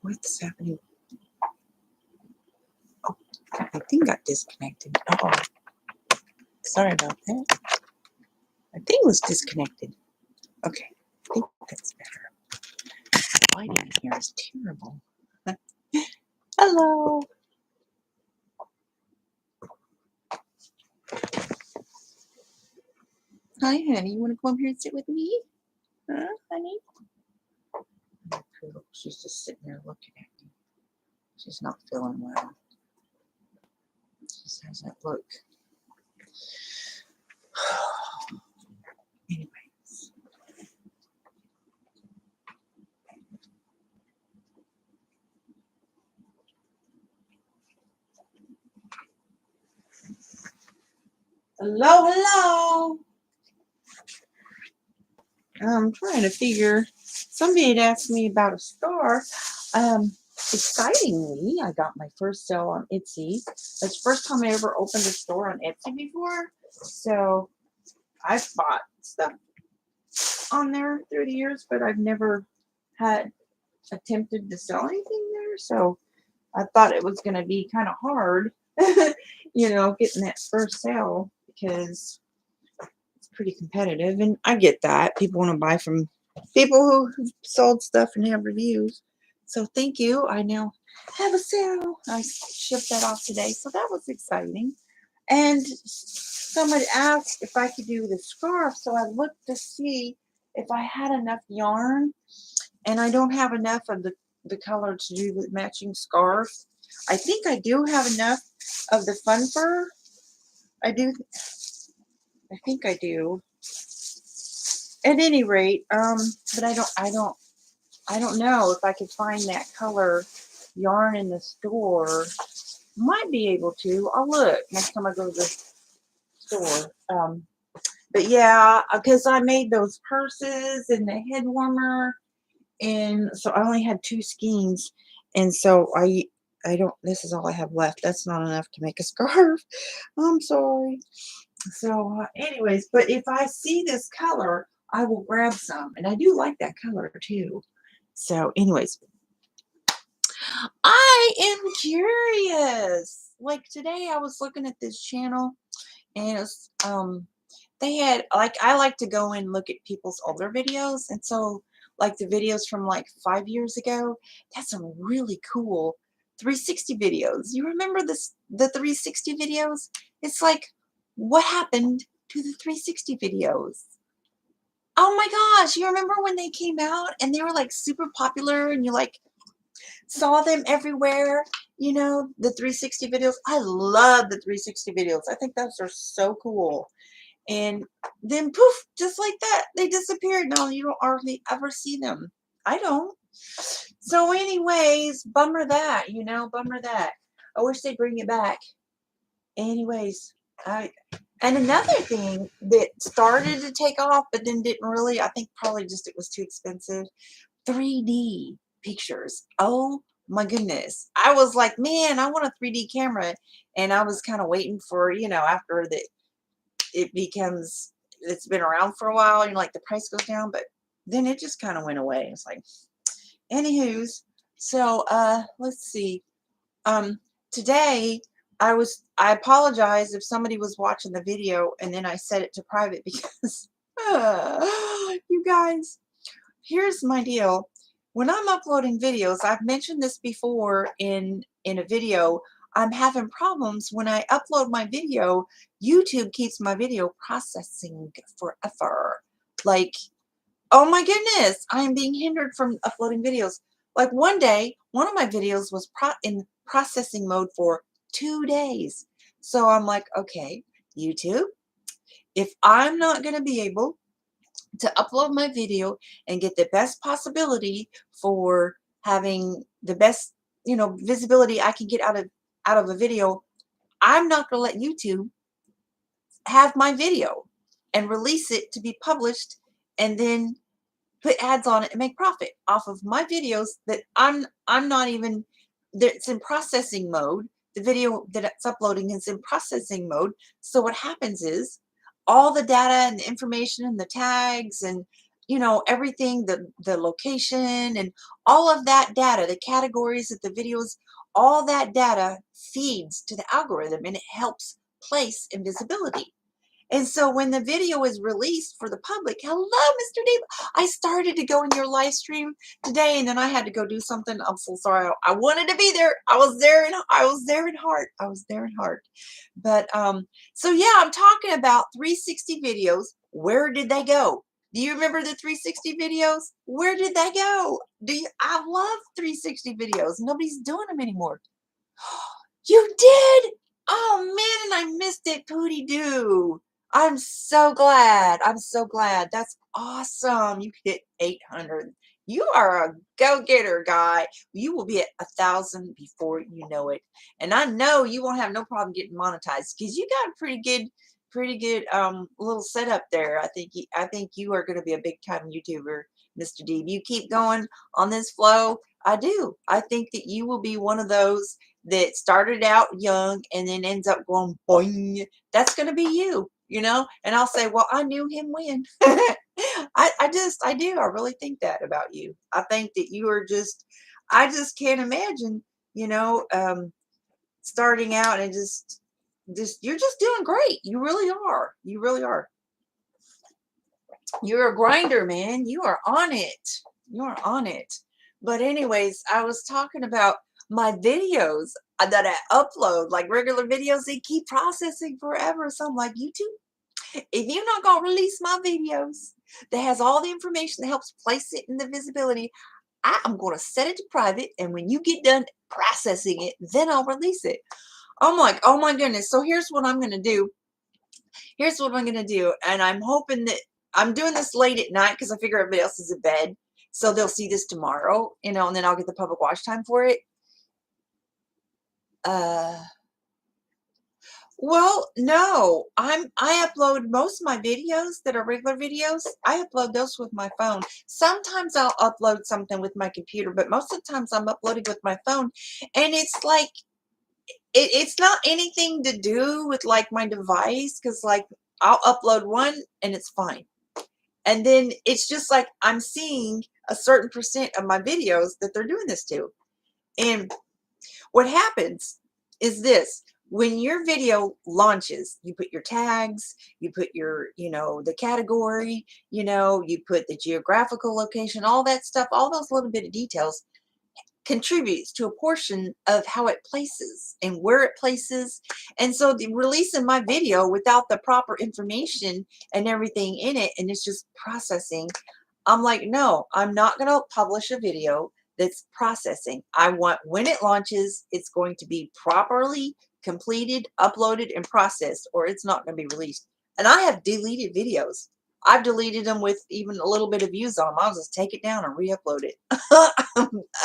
What's happening? Oh, my thing got disconnected. Oh, sorry about that. My thing was disconnected. Okay, I think that's better. The lighting in here is terrible. Hello. Hi, honey. You want to come up here and sit with me? Huh, honey? She's just sitting there looking at me. She's not feeling well. She just has that look. Anyways. Hello, hello. I'm trying to figure. Somebody had asked me about a store. Excitingly, I got my first sale on Etsy. It's the first time I ever opened a store on Etsy before. So I've bought stuff on there through the years, but I've never had attempted to sell anything there. So I thought it was going to be kind of hard, getting that first sale because it's pretty competitive. And I get that. People want to buy from people who sold stuff and have reviews. So thank you. I now have a sale. I shipped that off today. So that was exciting. And somebody asked if I could do the scarf. So I looked to see if I had enough yarn. And I don't have enough of the color to do the matching scarf. I think I do have enough of the fun fur. I do. I think I do. At any rate, but I don't know if I could find that color yarn in the store. Might be able to. I'll look next time I go to the store. But yeah, because I made those purses and the head warmer, and so I only had 2 skeins, and so I don't. This is all I have left. That's not enough to make a scarf. I'm sorry. So, anyways, but if I see this color, I will grab some, and I do like that color too. So, anyways, I am curious. Like today, I was looking at this channel, and it's, they had I like to go and look at people's older videos, and so like the videos from like 5 years ago, that's some really cool 360 videos. You remember the 360 videos? It's like, what happened to the 360 videos? Oh my gosh, you remember when they came out and they were like super popular and you like saw them everywhere? The 360 videos. I love the 360 videos. I think those are so cool. And then poof, just like that, they disappeared. Now you don't hardly ever see them. I don't. So anyways, bummer that, bummer that. I wish they'd bring it back. Anyways, and another thing that started to take off, but then didn't really, I think probably just it was too expensive. 3D pictures. Oh my goodness. I was like, man, I want a 3D camera. And I was kind of waiting for, after it's been around for a while and like the price goes down, but then it just kind of went away. It's like, anywho's. So, let's see. Today I apologize if somebody was watching the video and then I set it to private because, you guys, here's my deal. When I'm uploading videos, I've mentioned this before in a video, I'm having problems when I upload my video. YouTube keeps my video processing forever. Like, oh my goodness, I am being hindered from uploading videos. Like one day, one of my videos was in processing mode for 2 days. So I'm like, okay, YouTube, if I'm not going to be able to upload my video and get the best possibility for having the best, visibility I can get out of a video, I'm not going to let YouTube have my video and release it to be published and then put ads on it and make profit off of my videos that I'm not even, it's in processing mode. The video that it's uploading is in processing mode. So what happens is all the data and the information and the tags and everything, the location and all of that data, the categories of the videos, all that data feeds to the algorithm and it helps place invisibility. And so when the video is released for the public, hello, Mr. Dave, I started to go in your live stream today and then I had to go do something. I'm so sorry. I wanted to be there. I was there in heart. I was there in heart. But so yeah, I'm talking about 360 videos. Where did they go? Do you remember the 360 videos? Where did they go? I love 360 videos. Nobody's doing them anymore. You did? Oh man, and I missed it, Pooty Doo. I'm so glad. I'm so glad. That's awesome. You hit 800. You are a go-getter, guy. You will be at 1,000 before you know it. And I know you won't have no problem getting monetized because you got a pretty good little setup there. I think you are going to be a big time YouTuber, Mr. D. If you keep going on this flow, I do. I think that you will be one of those that started out young and then ends up going boing. That's going to be you. And I'll say, well, I knew him when. I do. I really think that about you. I think that you are I just can't imagine, starting out and you're just doing great. You really are. You really are. You're a grinder, man. You are on it. You are on it. But anyways, I was talking about my videos that I upload, like regular videos, they keep processing forever. So I'm like, YouTube, if you're not going to release my videos that has all the information that helps place it in the visibility, I am going to set it to private. And when you get done processing it, then I'll release it. I'm like, oh my goodness. So here's what I'm going to do. Here's what I'm going to do. And I'm hoping that I'm doing this late at night because I figure everybody else is in bed. So they'll see this tomorrow, and then I'll get the public watch time for it. Well, no, I upload most of my videos that are regular videos. I upload those with my phone. Sometimes I'll upload something with my computer, but most of the times I'm uploading with my phone. And it's like, it's not anything to do with like my device, because like I'll upload one and it's fine. And then it's just like I'm seeing a certain percent of my videos that they're doing this to. And what happens is this: when your video launches, you put your tags, you put your, the category, you put the geographical location, all that stuff, all those little bit of details contributes to a portion of how it places and where it places. And so the releasing my video without the proper information and everything in it, and it's just processing, I'm like, no, I'm not going to publish a video that's processing. I want, when it launches, it's going to be properly completed, uploaded, and processed, or it's not going to be released. And I have deleted videos. I've deleted them with even a little bit of views on them. I'll just take it down and re-upload it.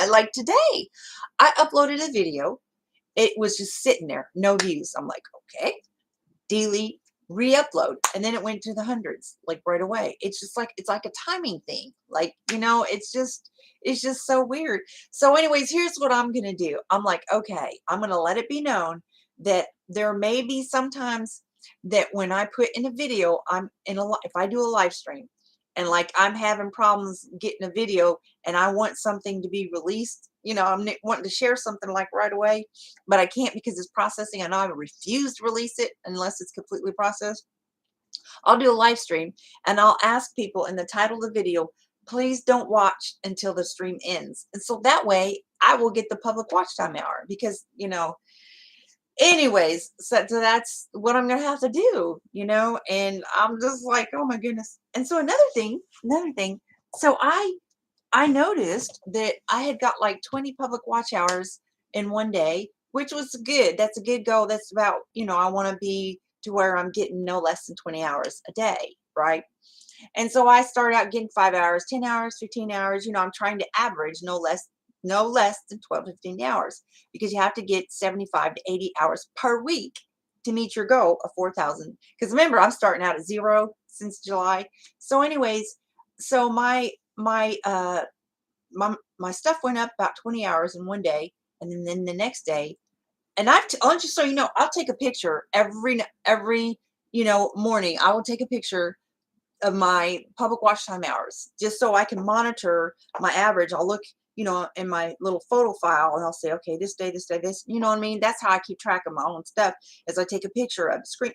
Like today, I uploaded a video. It was just sitting there, no views. I'm like, okay, delete, re-upload, and then it went to the hundreds like right away. It's like a timing thing. Like, it's just so weird. So anyways, here's what I'm gonna do. I'm like, okay, I'm gonna let it be known that there may be sometimes that when I put in a video, if I do a live stream and like I'm having problems getting a video and I want something to be released, I'm wanting to share something like right away, but I can't because it's processing. I know I refuse to release it unless it's completely processed. I'll do a live stream and I'll ask people in the title of the video, please don't watch until the stream ends. And so that way I will get the public watch time hour because, anyways, so that's what I'm gonna have to do, and I'm just like, oh my goodness. And so another thing, so I noticed that I had got like 20 public watch hours in one day, which was good. That's a good goal. That's about, I want to be to where I'm getting no less than 20 hours a day, right? And so I started out getting 5 hours, 10 hours, 15 hours. I'm trying to average no less than 12 to 15 hours, because you have to get 75 to 80 hours per week to meet your goal of 4,000. Because remember, I'm starting out at 0 since July. So anyways, so my stuff went up about 20 hours in one day, and then the next day, and I'll just so you know, I'll take a picture every morning. I will take a picture of my public watch time hours, just so I can monitor my average. I'll look, in my little photo file, and I'll say, okay, this day, this, you know what I mean? That's how I keep track of my own stuff, is I take a picture of the screen,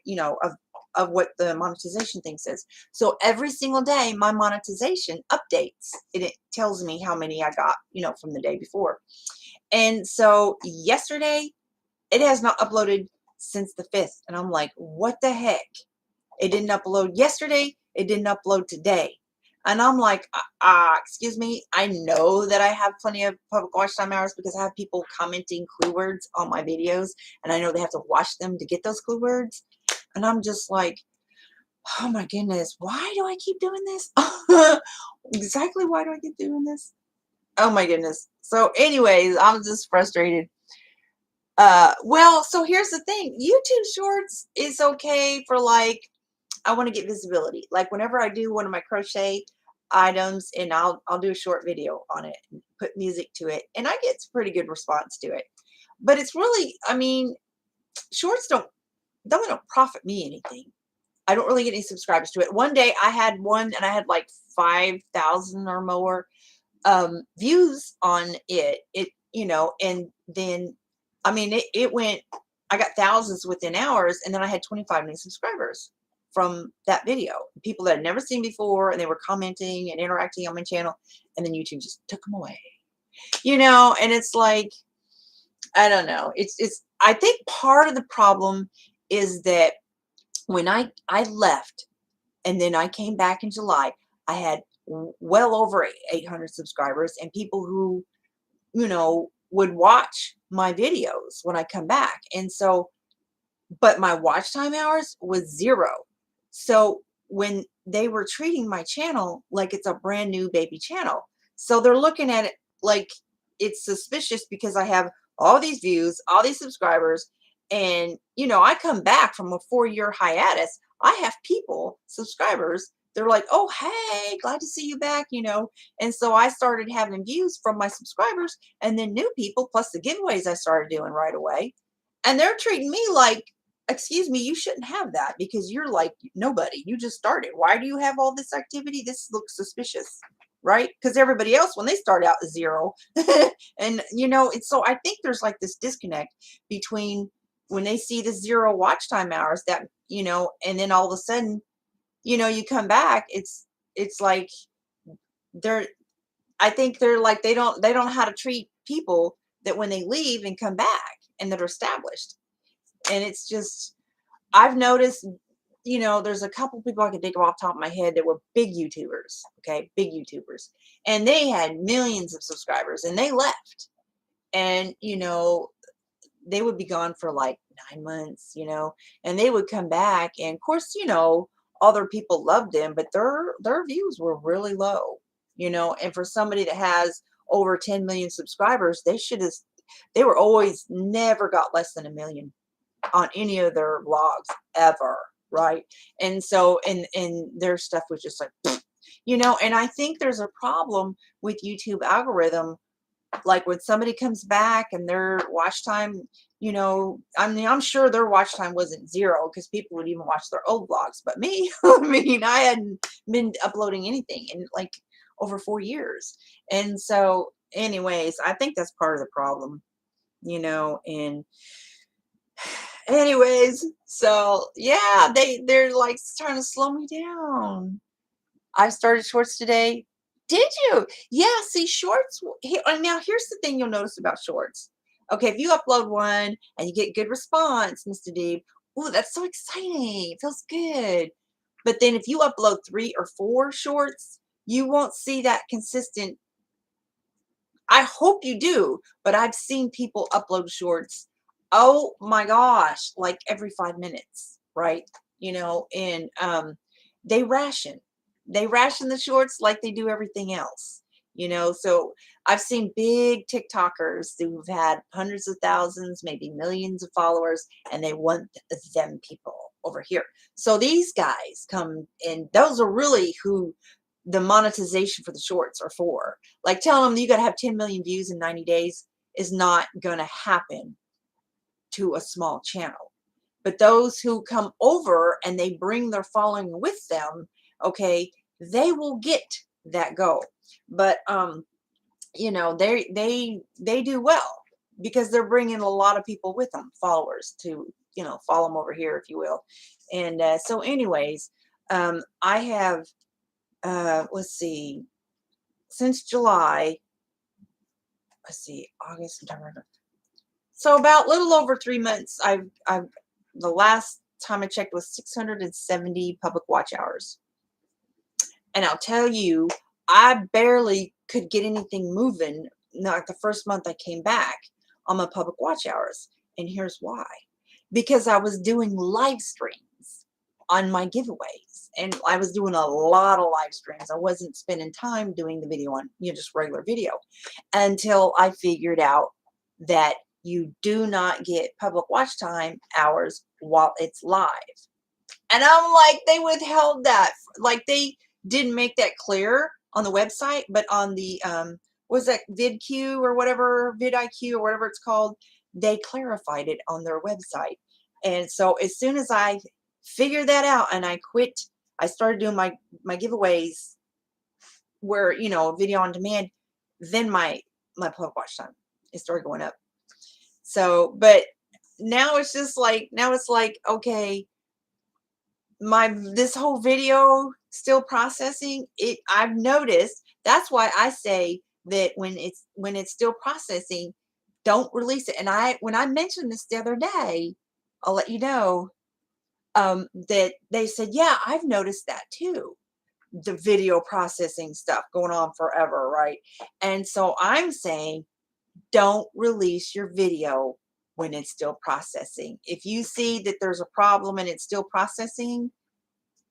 of what the monetization thing says. So every single day, my monetization updates, and it tells me how many I got, from the day before. And so yesterday, it has not uploaded since the 5th. And I'm like, what the heck? It didn't upload yesterday. It didn't upload today. And I'm like, excuse me. I know that I have plenty of public watch time hours because I have people commenting clue words on my videos. And I know they have to watch them to get those clue words. And I'm just like, oh my goodness, why do I keep doing this? Exactly why do I keep doing this? Oh my goodness. So anyways, I'm just frustrated. Well, so here's the thing. YouTube Shorts is okay for, like, I want to get visibility. Like whenever I do one of my crochet items, and I'll do a short video on it and put music to it, and I get pretty good response to it. But it's really, I mean, shorts don't profit me anything. I don't really get any subscribers to it. One day I had one, and I had like 5,000 or more views on it. And then, I mean, it went, I got thousands within hours, and then I had 25 new subscribers from that video. People that I'd never seen before, and they were commenting and interacting on my channel, and then YouTube just took them away. And it's like, I don't know. I think part of the problem is that when I left, and then I came back in July, I had well over 800 subscribers, and people who, would watch my videos when I come back. And so, but my watch time hours was 0. So when they were treating my channel like it's a brand new baby channel, so they're looking at it like it's suspicious because I have all these views, all these subscribers, and I come back from a 4-year hiatus. I have people, subscribers, they're like, oh, hey, glad to see you back, And so I started having views from my subscribers, and then new people, plus the giveaways I started doing right away. And they're treating me like, excuse me, you shouldn't have that because you're like nobody. You just started. Why do you have all this activity? This looks suspicious, right? Because everybody else, when they start out, is 0. And, it's, so I think there's like this disconnect between when they see the 0 watch time hours that, and then all of a sudden, you come back, it's like I think they're like, they don't know how to treat people that when they leave and come back and that are established. And it's just, I've noticed, there's a couple people I can think of off the top of my head that were big YouTubers, okay, big YouTubers, and they had millions of subscribers, and they left, and they would be gone for like 9 months, and they would come back, and of course, other people loved them, but their views were really low, and for somebody that has over 10 million subscribers, they were always never got less than 1 million on any of their vlogs ever, right? And so, and their stuff was just like, and I think there's a problem with YouTube algorithm. Like when somebody comes back and their watch time, I mean, I'm sure their watch time wasn't 0 because people would even watch their old vlogs. But me, I mean, I hadn't been uploading anything in like over 4 years. And so anyways, I think that's part of the problem, and anyways, so yeah, they're like trying to slow me down. I started shorts today. Did you? Yeah, see, shorts. And now here's the thing you'll notice about shorts. Okay, if you upload one and you get good response, Mr. Deeb, ooh, that's so exciting. It feels good. But then if you upload 3 or 4 shorts, you won't see that consistent. I hope you do, but I've seen people upload shorts, oh my gosh, like every 5 minutes, right? And they ration. They ration the shorts like they do everything else. So I've seen big TikTokers who've had hundreds of thousands, maybe millions of followers, and they want them people over here. So these guys come, and those are really who the monetization for the shorts are for. Like telling them you got to have 10 million views in 90 days is not going to happen to a small channel. But those who come over and they bring their following with them, okay, they will get that goal. But you know, they do well because they're bringing a lot of people with them, followers to, you know, follow them over here, if you will. And so anyways, I have let's see, since July, let's see, August, September. So about little over 3 months, I've the last time I checked was 670 public watch hours. And I'll tell you, I barely could get anything moving. Not the first month I came back on my public watch hours. And here's why. Because I was doing live streams on my giveaways. And I was doing a lot of live streams. I wasn't spending time doing the video on, you know, just regular video until I figured out that you do not get public watch time hours while it's live. And I'm like, they withheld that. Like they didn't make that clear on the website, but on the what was that, VidQ or whatever, vidIQ or whatever it's called, they clarified it on their website. And so as soon as I figured that out and I quit, I started doing my giveaways where, you know, video on demand, then my public watch time, it started going up. So, but now it's just like, now it's like, okay, this whole video still processing it. I've noticed, that's why I say that when it's still processing, don't release it. And when I mentioned this the other day, I'll let you know, that they said, yeah, I've noticed that too, the video processing stuff going on forever, right? And so I'm saying, don't release your video when it's still processing. If you see that there's a problem and it's still processing,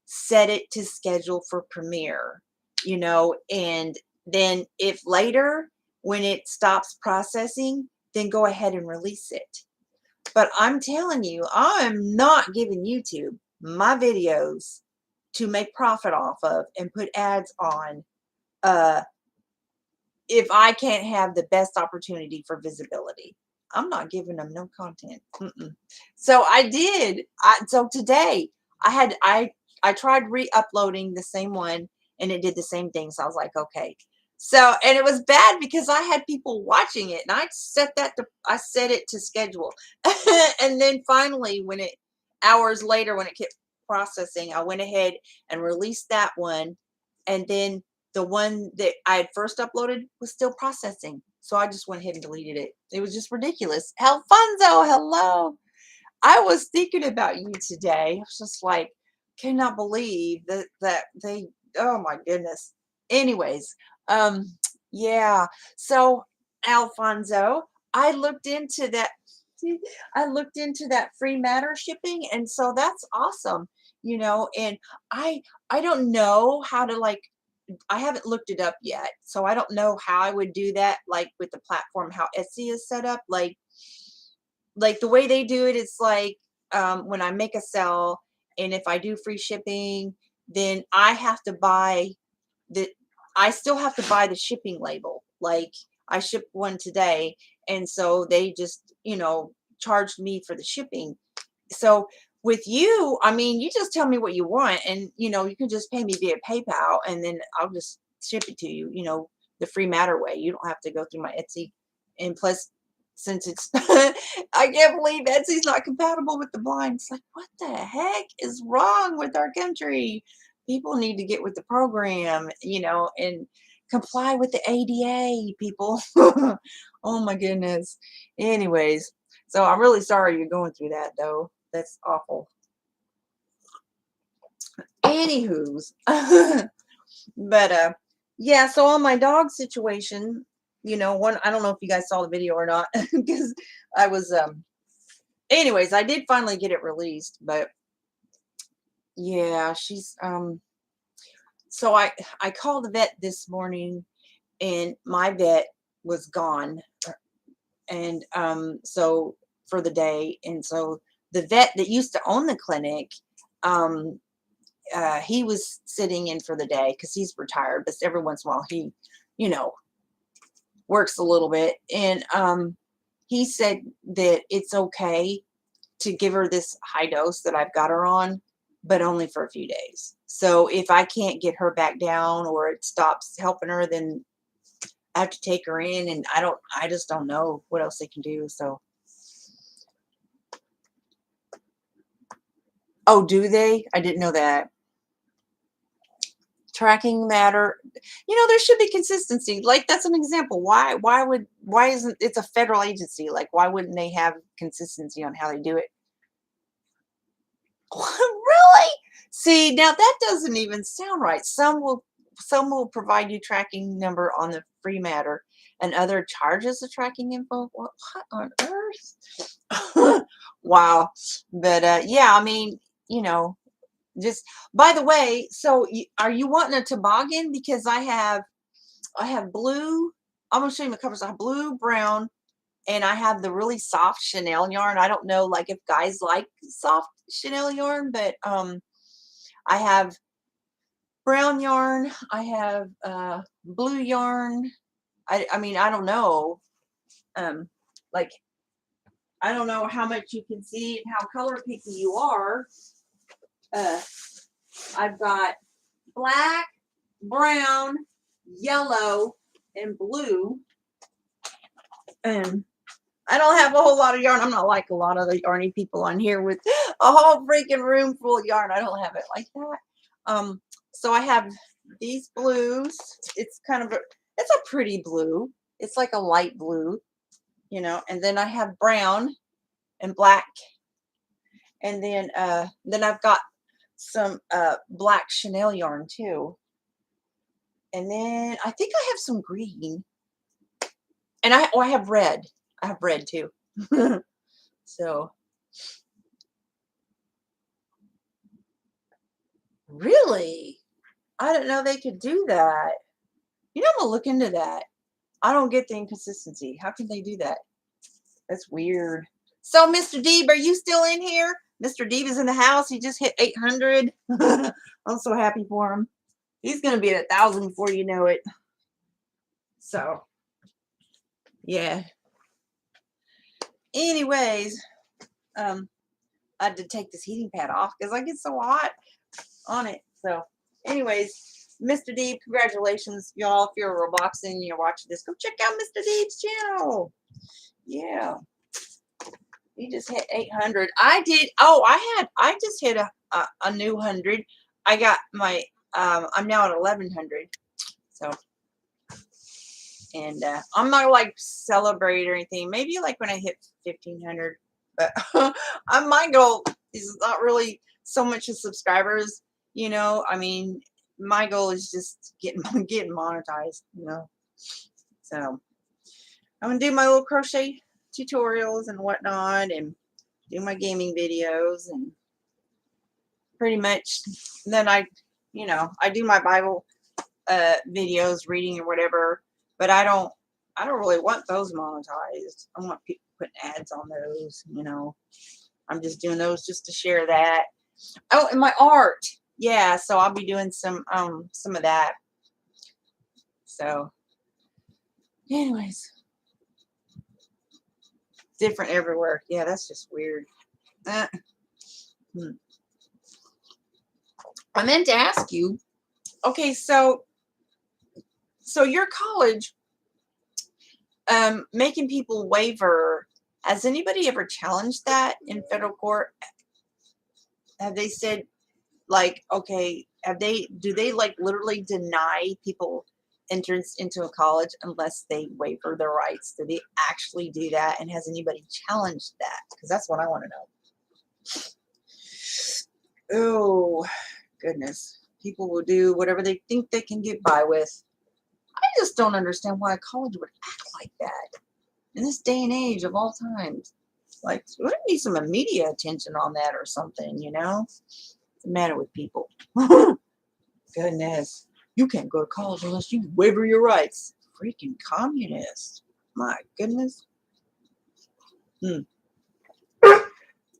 set it to schedule for premiere, you know, and then if later when it stops processing, then go ahead and release it. But I'm telling you, I'm not giving YouTube my videos to make profit off of and put ads on if I can't have the best opportunity for visibility. I'm not giving them no content. So I did. So today I tried re-uploading the same one and it did the same thing. So I was like, okay. So, and it was bad because I had people watching it and I set it to schedule. And then finally, hours later, when it kept processing, I went ahead and released that one. And then the one that I had first uploaded was still processing. So I just went ahead and deleted it. It was just ridiculous. Alfonso, hello. I was thinking about you today. I was just like, cannot believe that they, oh my goodness. Anyways, yeah. So Alfonso, I looked into that. I looked into that free matter shipping, and so that's awesome, you know. And I don't know how to, like, I haven't looked it up yet, so I don't know how I would do that, like with the platform, how Etsy is set up. Like the way they do it, it's like when I make a sell, and if I do free shipping, then I have to buy the, I still have to buy the shipping label. Like I shipped one today, and so they just, you know, charged me for the shipping. So with you, I mean, you just tell me what you want, and you know, you can just pay me via PayPal, and then I'll just ship it to you, you know, the free matter way. You don't have to go through my Etsy. And plus, since it's I can't believe Etsy's not compatible with the blind. It's like, what the heck is wrong with our country? People need to get with the program, you know, and comply with the ADA, people. Oh my goodness. Anyways, so I'm really sorry you're going through that, though. That's awful. Anywho's, but yeah. So on my dog situation, you know, I don't know if you guys saw the video or not, because I was Anyways, I did finally get it released, but yeah, she's So I called the vet this morning, and my vet was gone, and so for the day, and so the vet that used to own the clinic, um he was sitting in for the day because he's retired, but every once in a while he, you know, works a little bit. And he said that it's okay to give her this high dose that I've got her on, but only for a few days. So if I can't get her back down or it stops helping her, then I have to take her in, and I just don't know what else they can do. So, oh, do they? I didn't know that. Tracking matter. There should be consistency. Like, that's an example. Why isn't it's a federal agency? Like, why wouldn't they have consistency on how they do it? Really? See, now that doesn't even sound right. Some will provide you tracking number on the free matter, and other charges the tracking info. What on earth? Wow. But yeah, I mean, you know, just by the way, so are you wanting a toboggan? Because I have blue. I'm gonna show you my colors. I have blue, brown, and I have the really soft Chanel yarn. I don't know, like, if guys like soft Chanel yarn, but I have brown yarn. I have blue yarn. I mean, I don't know. Um, like, I don't know how much you can see and how color picky you are. Uh, I've got black, brown, yellow, and blue. And I don't have a whole lot of yarn. I'm not like a lot of the yarny people on here with a whole freaking room full of yarn. I don't have it like that. So I have these blues. It's a pretty blue. It's like a light blue, and then I have brown and black. And then I've got some black Chanel yarn too. And then I think I have some green. And I have red. I have red too. So, really? I didn't know they could do that. I'm gonna look into that. I don't get the inconsistency. How can they do that? That's weird. So, Mr. Deeb, are you still in here? Mr. Deeb is in the house. He just hit 800. I'm so happy for him. He's gonna be at 1,000 before you know it. So, yeah. Anyways, I had to take this heating pad off because I get so hot on it. So, anyways, Mr. Deeb, congratulations, y'all. If you're a Robloxing and you're watching this, go check out Mr. Deeb's channel. Yeah. He just hit 800. I did. Oh, I just hit a new 100. I got my, I'm now at 1,100. So, and I'm not like celebrate or anything. Maybe like when I hit 1,500. But my goal is not really so much as subscribers. I mean, my goal is just getting monetized. So I'm gonna do my little crochet tutorials and whatnot, and do my gaming videos, and pretty much then I do my Bible videos, reading or whatever, but I don't really want those monetized. I want people putting ads on those. I'm just doing those just to share that. Oh, and my art. Yeah, so I'll be doing some of that. So anyways, different everywhere. Yeah, that's just weird. I meant to ask you. Okay, so your college making people waiver, has anybody ever challenged that in federal court? Have they said, like, okay, do they like literally deny people entrance into a college unless they waiver their rights? Do they actually do that? And has anybody challenged that? Because that's what I want to know. Oh, goodness. People will do whatever they think they can get by with. I just don't understand why a college would act like that in this day and age of all times. Like, we need some media attention on that or something, What's the matter with people? Goodness. You can't go to college unless you waiver your rights. Freaking communist. My goodness.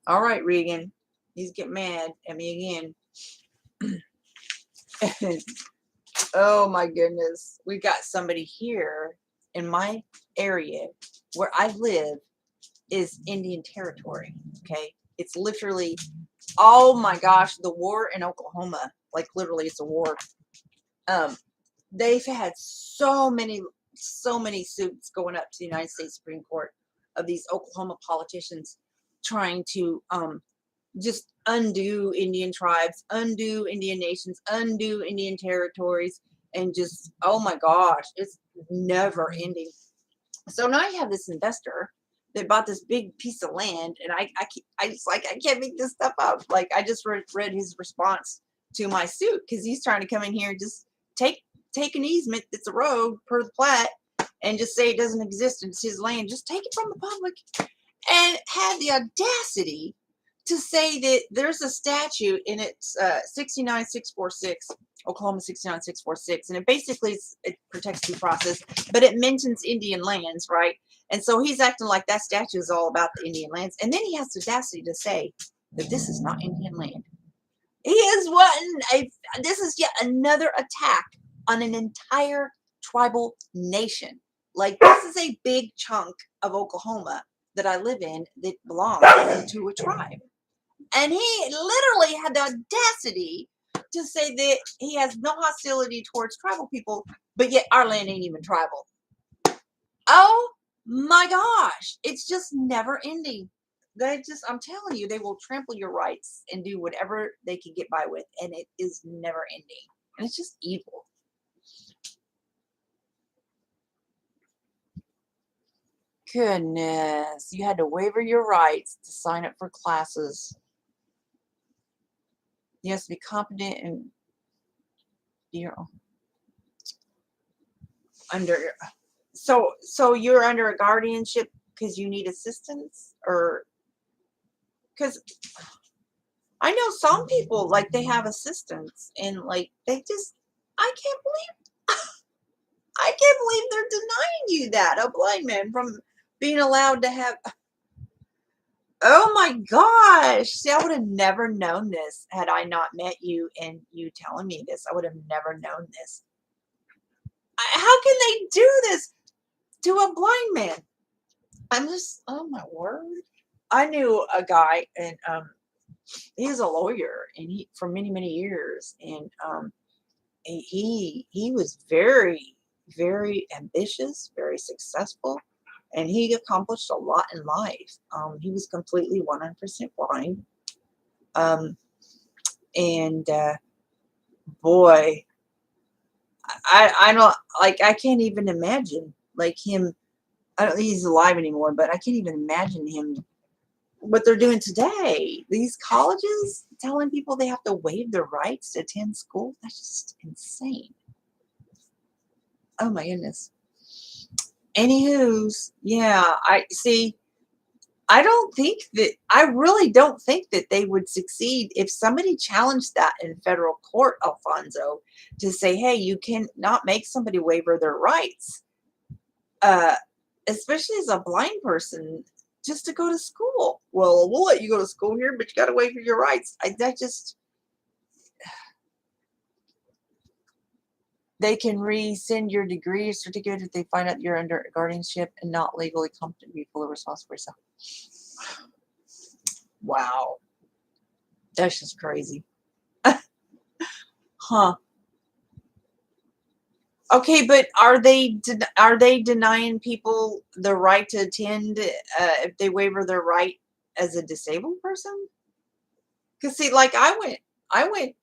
All right, Regan. He's getting mad at me again. Oh my goodness. We got somebody here in my area where I live is Indian Territory. Okay. It's literally, oh my gosh, the war in Oklahoma. like literally it's a war. They've had so many suits going up to the United States Supreme Court of these Oklahoma politicians trying to just undo Indian tribes, undo Indian nations, undo Indian territories, and just, oh my gosh, it's never ending. So now you have this investor that bought this big piece of land, and I just like, I can't make this stuff up. Like, I just read his response to my suit, because he's trying to come in here and just take an easement that's a road per the plat and just say it doesn't exist and it's his land. Just take it from the public, and had the audacity to say that there's a statute in it's 69646, Oklahoma 69646, and it basically it protects due process, but it mentions Indian lands, right? And so he's acting like that statute is all about the Indian lands, and then he has the audacity to say that this is not Indian land. He is wanting this is yet another attack on an entire tribal nation. Like, this is a big chunk of Oklahoma that I live in that belongs to a tribe. And he literally had the audacity to say that he has no hostility towards tribal people, but yet our land ain't even tribal. Oh my gosh. It's just never ending. I'm telling you, they will trample your rights and do whatever they can get by with, and it is never ending. And it's just evil. Goodness, you had to waiver your rights to sign up for classes. You have to be competent and under. So you're under a guardianship because you need assistance, or because I know some people, like, they have assistance and like they just, I can't believe they're denying you that, a blind man, from being allowed to have. Oh my gosh. See, I would have never known this had I not met you and you telling me this. I would have never known this. How can they do this to a blind man? I'm just, oh my word. I knew a guy, and he was a lawyer, and he, for many years, and he was very, very ambitious, very successful, and he accomplished a lot in life. He was completely 100% blind. And boy, I don't, like, I can't even imagine, like, him. I don't think he's alive anymore, but I can't even imagine him, what they're doing today. These colleges telling people they have to waive their rights to attend school. That's just insane. Oh my goodness. Anywho's, yeah, I see. I really don't think that they would succeed if somebody challenged that in federal court, Alfonso, to say, hey, you cannot make somebody waiver their rights, especially as a blind person, just to go to school. Well, we'll let you go to school here, but you got to waiver your rights. They can rescind your degree or certificate if they find out you're under guardianship and not legally competent to be fully responsible for yourself. Wow. That's just crazy. Huh. Okay, but are they denying people the right to attend if they waiver their right as a disabled person? Because see, like, I went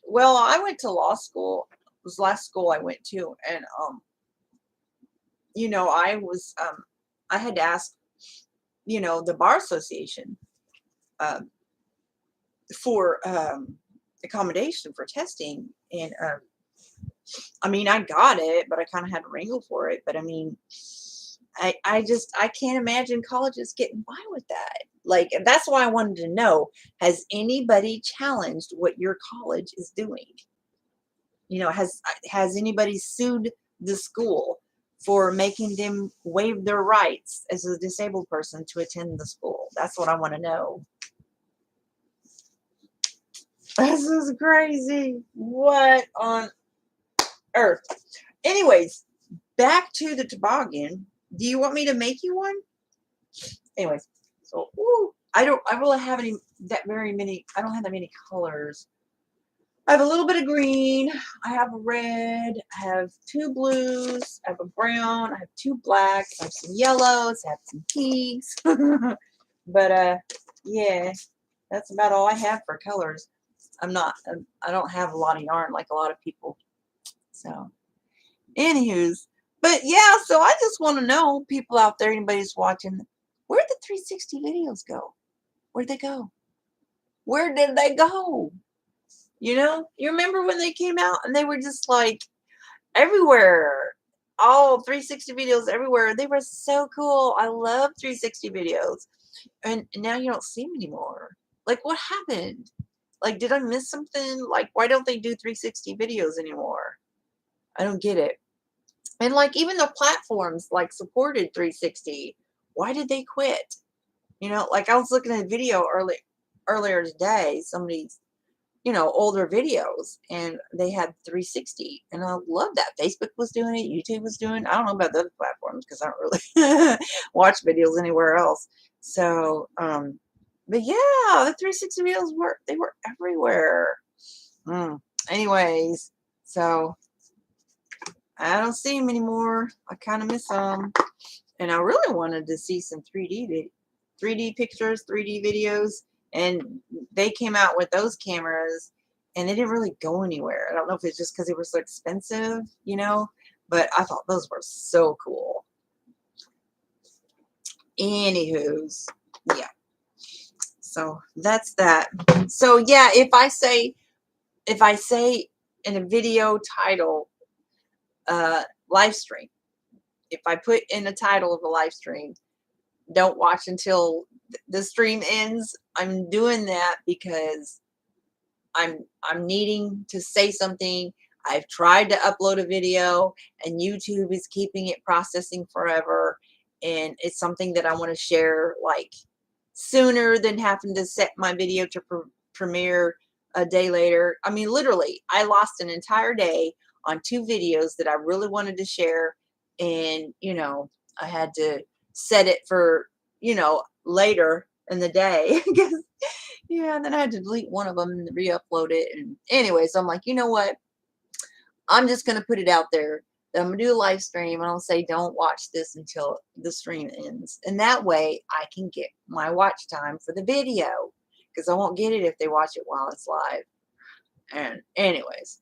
to law school. It was last school I went to, and I had to ask, the bar association for accommodation for testing, and I mean, I got it, but I kind of had to wrangle for it. But I mean, I can't imagine colleges getting by with that. Like, that's why I wanted to know, has anybody challenged what your college is doing? Has anybody sued the school for making them waive their rights as a disabled person to attend the school? That's what I want to know. This is crazy. What on earth? Anyways, back to the toboggan. Do you want me to make you one? Anyways, so I don't have that many. I don't have that many colors. I have a little bit of green. I have a red. I have 2 blues. I have a brown. I have 2 blacks. I have some yellows. I have some pinks. But yeah, that's about all I have for colors. I don't have a lot of yarn like a lot of people. So, anywho's, but yeah, so I just want to know, people out there, anybody's watching, where'd the 360 videos go? Where'd they go? Where did they go? You know, you remember when they came out and they were just like everywhere, all 360 videos everywhere. They were so cool. I love 360 videos, and now you don't see them anymore. Like, what happened? Like, did I miss something? Like, why don't they do 360 videos anymore? I don't get it. And like, even the platforms like supported 360, why did they quit? You know, like I was looking at a video earlier today, somebody's, older videos, and they had 360, and I love that. Facebook was doing it, YouTube was doing it. I don't know about the other platforms because I don't really watch videos anywhere else. So, but yeah, the 360 videos were everywhere. Anyways, so I don't see them anymore. I kind of miss them, and I really wanted to see some 3D pictures, 3D videos, and they came out with those cameras, and they didn't really go anywhere. I don't know if it's just because they were so expensive, but I thought those were so cool. Anywho's, yeah. So that's that. So yeah, if I say in a video title, live stream, if I put in the title of a live stream, don't watch until the stream ends, I'm doing that because I'm needing to say something. I've tried to upload a video and YouTube is keeping it processing forever, and it's something that I want to share like sooner than having to set my video to premiere a day later. I mean, literally, I lost an entire day on 2 videos that I really wanted to share, and I had to set it for later in the day. Yeah, and then I had to delete one of them and re-upload it. And anyway, so I'm like, you know what? I'm just going to put it out there that I'm going to do a live stream, and I'll say, don't watch this until the stream ends. And that way I can get my watch time for the video, because I won't get it if they watch it while it's live. And anyways,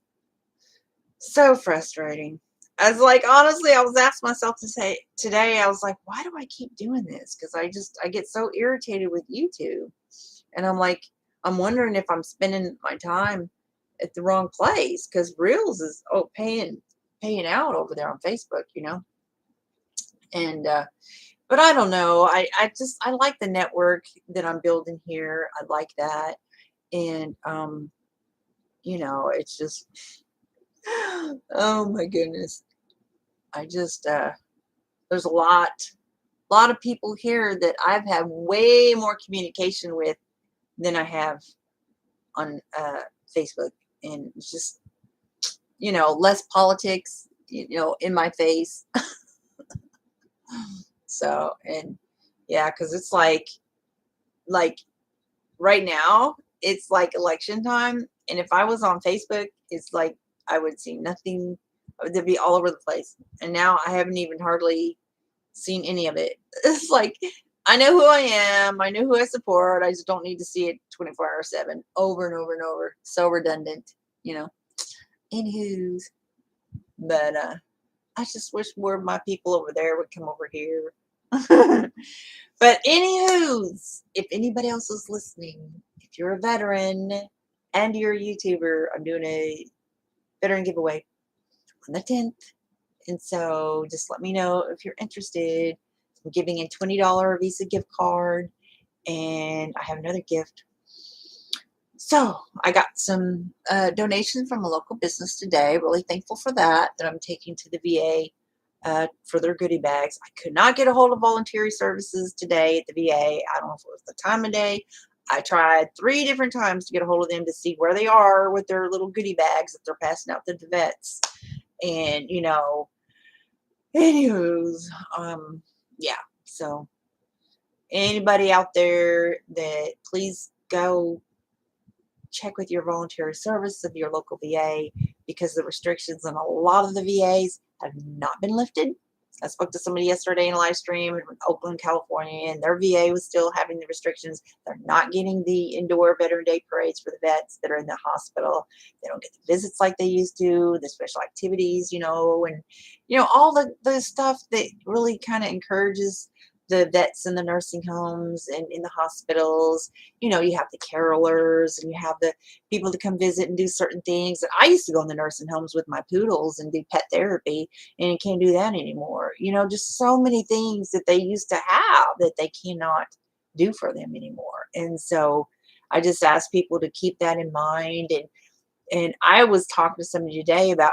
so frustrating. I was like, honestly, I was asking myself to say today, I was like, why do I keep doing this? Because I get so irritated with YouTube. And I'm like, I'm wondering if I'm spending my time at the wrong place, because Reels is paying out over there on Facebook, And but I don't know. I like the network that I'm building here. I like that. And it's just oh my goodness. I just there's a lot of people here that I've had way more communication with than I have on Facebook, and it's just less politics, in my face. So, and yeah, because it's like right now it's like election time, and if I was on Facebook, it's like I would see nothing. They'd be all over the place, and now I haven't even hardly seen any of it. It's like I know who I am, I know who I support. I just don't need to see it 24/7 over and over and over. So redundant, Anywho's, but I just wish more of my people over there would come over here. But anywho's, if anybody else is listening, if you're a veteran and you're a YouTuber, I'm doing a veteran giveaway on the 10th. And so just let me know if you're interested. I'm giving a $20 Visa gift card, and I have another gift. So I got some donations from a local business today. Really thankful for that I'm taking to the VA for their goodie bags. I could not get a hold of voluntary services today at the VA. I don't know if it was the time of day. I tried 3 different times to get a hold of them to see where they are with their little goodie bags that they're passing out to the vets. And, anywho's, yeah. So anybody out there that please go check with your voluntary service of your local VA, because the restrictions on a lot of the VAs have not been lifted. I spoke to somebody yesterday in a live stream in Oakland, California, and their VA was still having the restrictions. They're not getting the indoor Veteran Day parades for the vets that are in the hospital. They don't get the visits like they used to, the special activities, and all the stuff that really kind of encourages the vets in the nursing homes and in the hospitals. You have the carolers, and you have the people to come visit and do certain things. And I used to go in the nursing homes with my poodles and do pet therapy, and you can't do that anymore. Just so many things that they used to have that they cannot do for them anymore. And so I just ask people to keep that in mind. And I was talking to somebody today about,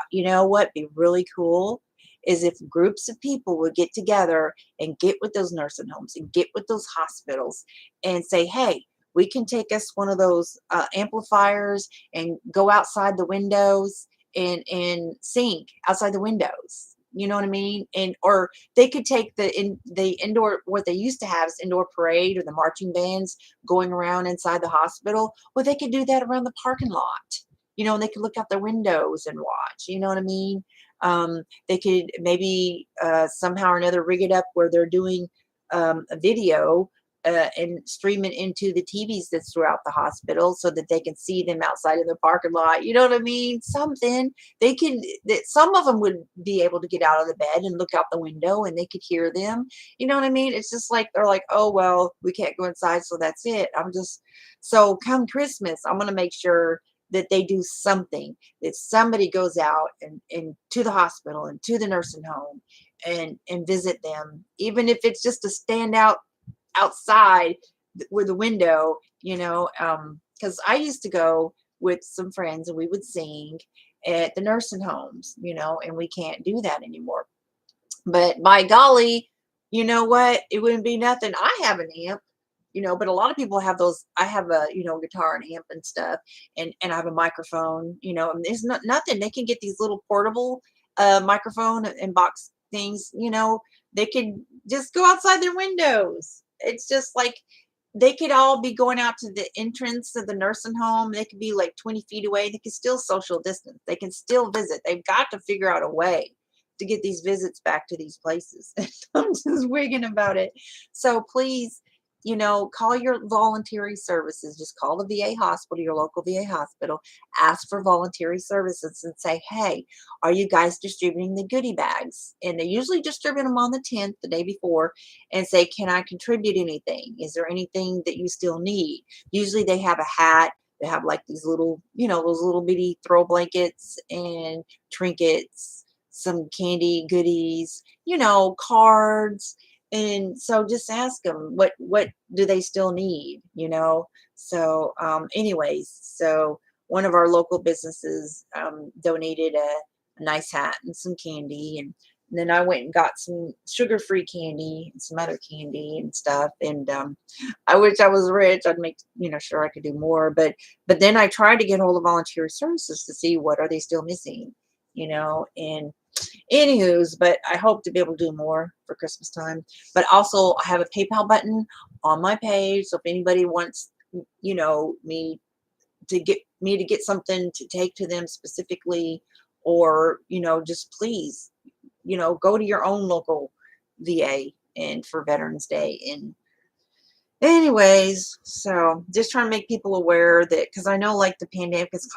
what be really cool is if groups of people would get together and get with those nursing homes and get with those hospitals and say, hey, we can take us one of those amplifiers and go outside the windows and sing outside the windows. You know what I mean? Or they could take the indoor, what they used to have is indoor parade or the marching bands going around inside the hospital. Well, they could do that around the parking lot, and they could look out their windows and watch. You know what I mean? They could maybe somehow or another rig it up where they're doing a video and stream it into the TVs that's throughout the hospital so that they can see them outside in the parking lot. You know what I mean? Something they can, that some of them would be able to get out of the bed and look out the window and they could hear them. You know what I mean? It's just like, they're like, oh, well, we can't go inside, so that's it. So come Christmas, I'm going to make sure that they do something, that somebody goes out and to the hospital and to the nursing home and visit them, even if it's just to stand outside with the window, because I used to go with some friends and we would sing at the nursing homes, and we can't do that anymore. But by golly, you know what? It wouldn't be nothing. I have an amp, but a lot of people have those. I have a, guitar and amp and stuff, and I have a microphone, and there's nothing. They can get these little portable microphone and box things, they could just go outside their windows. It's just like they could all be going out to the entrance of the nursing home. They could be like 20 feet away. They can still social distance. They can still visit. They've got to figure out a way to get these visits back to these places. I'm just wigging about it. So please, call your voluntary services. Just call the VA hospital, your local VA hospital, ask for voluntary services and say, hey, are you guys distributing the goodie bags? And they usually distribute them on the 10th, the day before, and say, can I contribute anything? Is there anything that you still need? Usually they have a hat. They have like these little, those little bitty throw blankets and trinkets, some candy goodies, cards. And so just ask them what do they still need, So anyways, so one of our local businesses donated a nice hat and some candy, and then I went and got some sugar-free candy and some other candy and stuff. And I wish I was rich. I'd make, sure I could do more. But then I tried to get hold of volunteer services to see what are they still missing, and anywho's, but I hope to be able to do more for Christmas time. But also I have a PayPal button on my page. So if anybody wants, me to get something to take to them specifically, or, just please, go to your own local VA and for Veterans Day. And anyways, so just trying to make people aware that, because I know like the pandemic is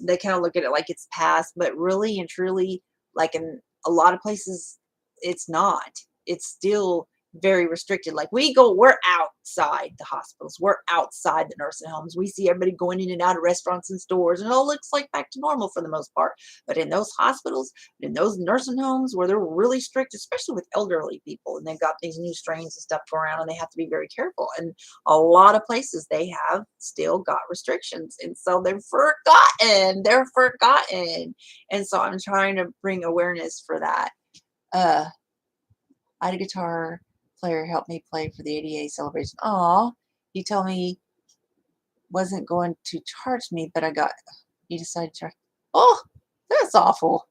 they kind of look at it like it's past, but really and truly, like in a lot of places, it's not. It's still very restricted. Like we're outside the hospitals, we're outside the nursing homes. We see everybody going in and out of restaurants and stores, and it all looks like back to normal for the most part. But in those hospitals, in those nursing homes where they're really strict, especially with elderly people, and they've got these new strains and stuff going around, and they have to be very careful. And a lot of places they have still got restrictions, and so they're forgotten. And so I'm trying to bring awareness for that. I had a guitar player help me play for the ADA celebration. Aw, he told me he wasn't going to charge me, but he decided to charge. Oh, that's awful.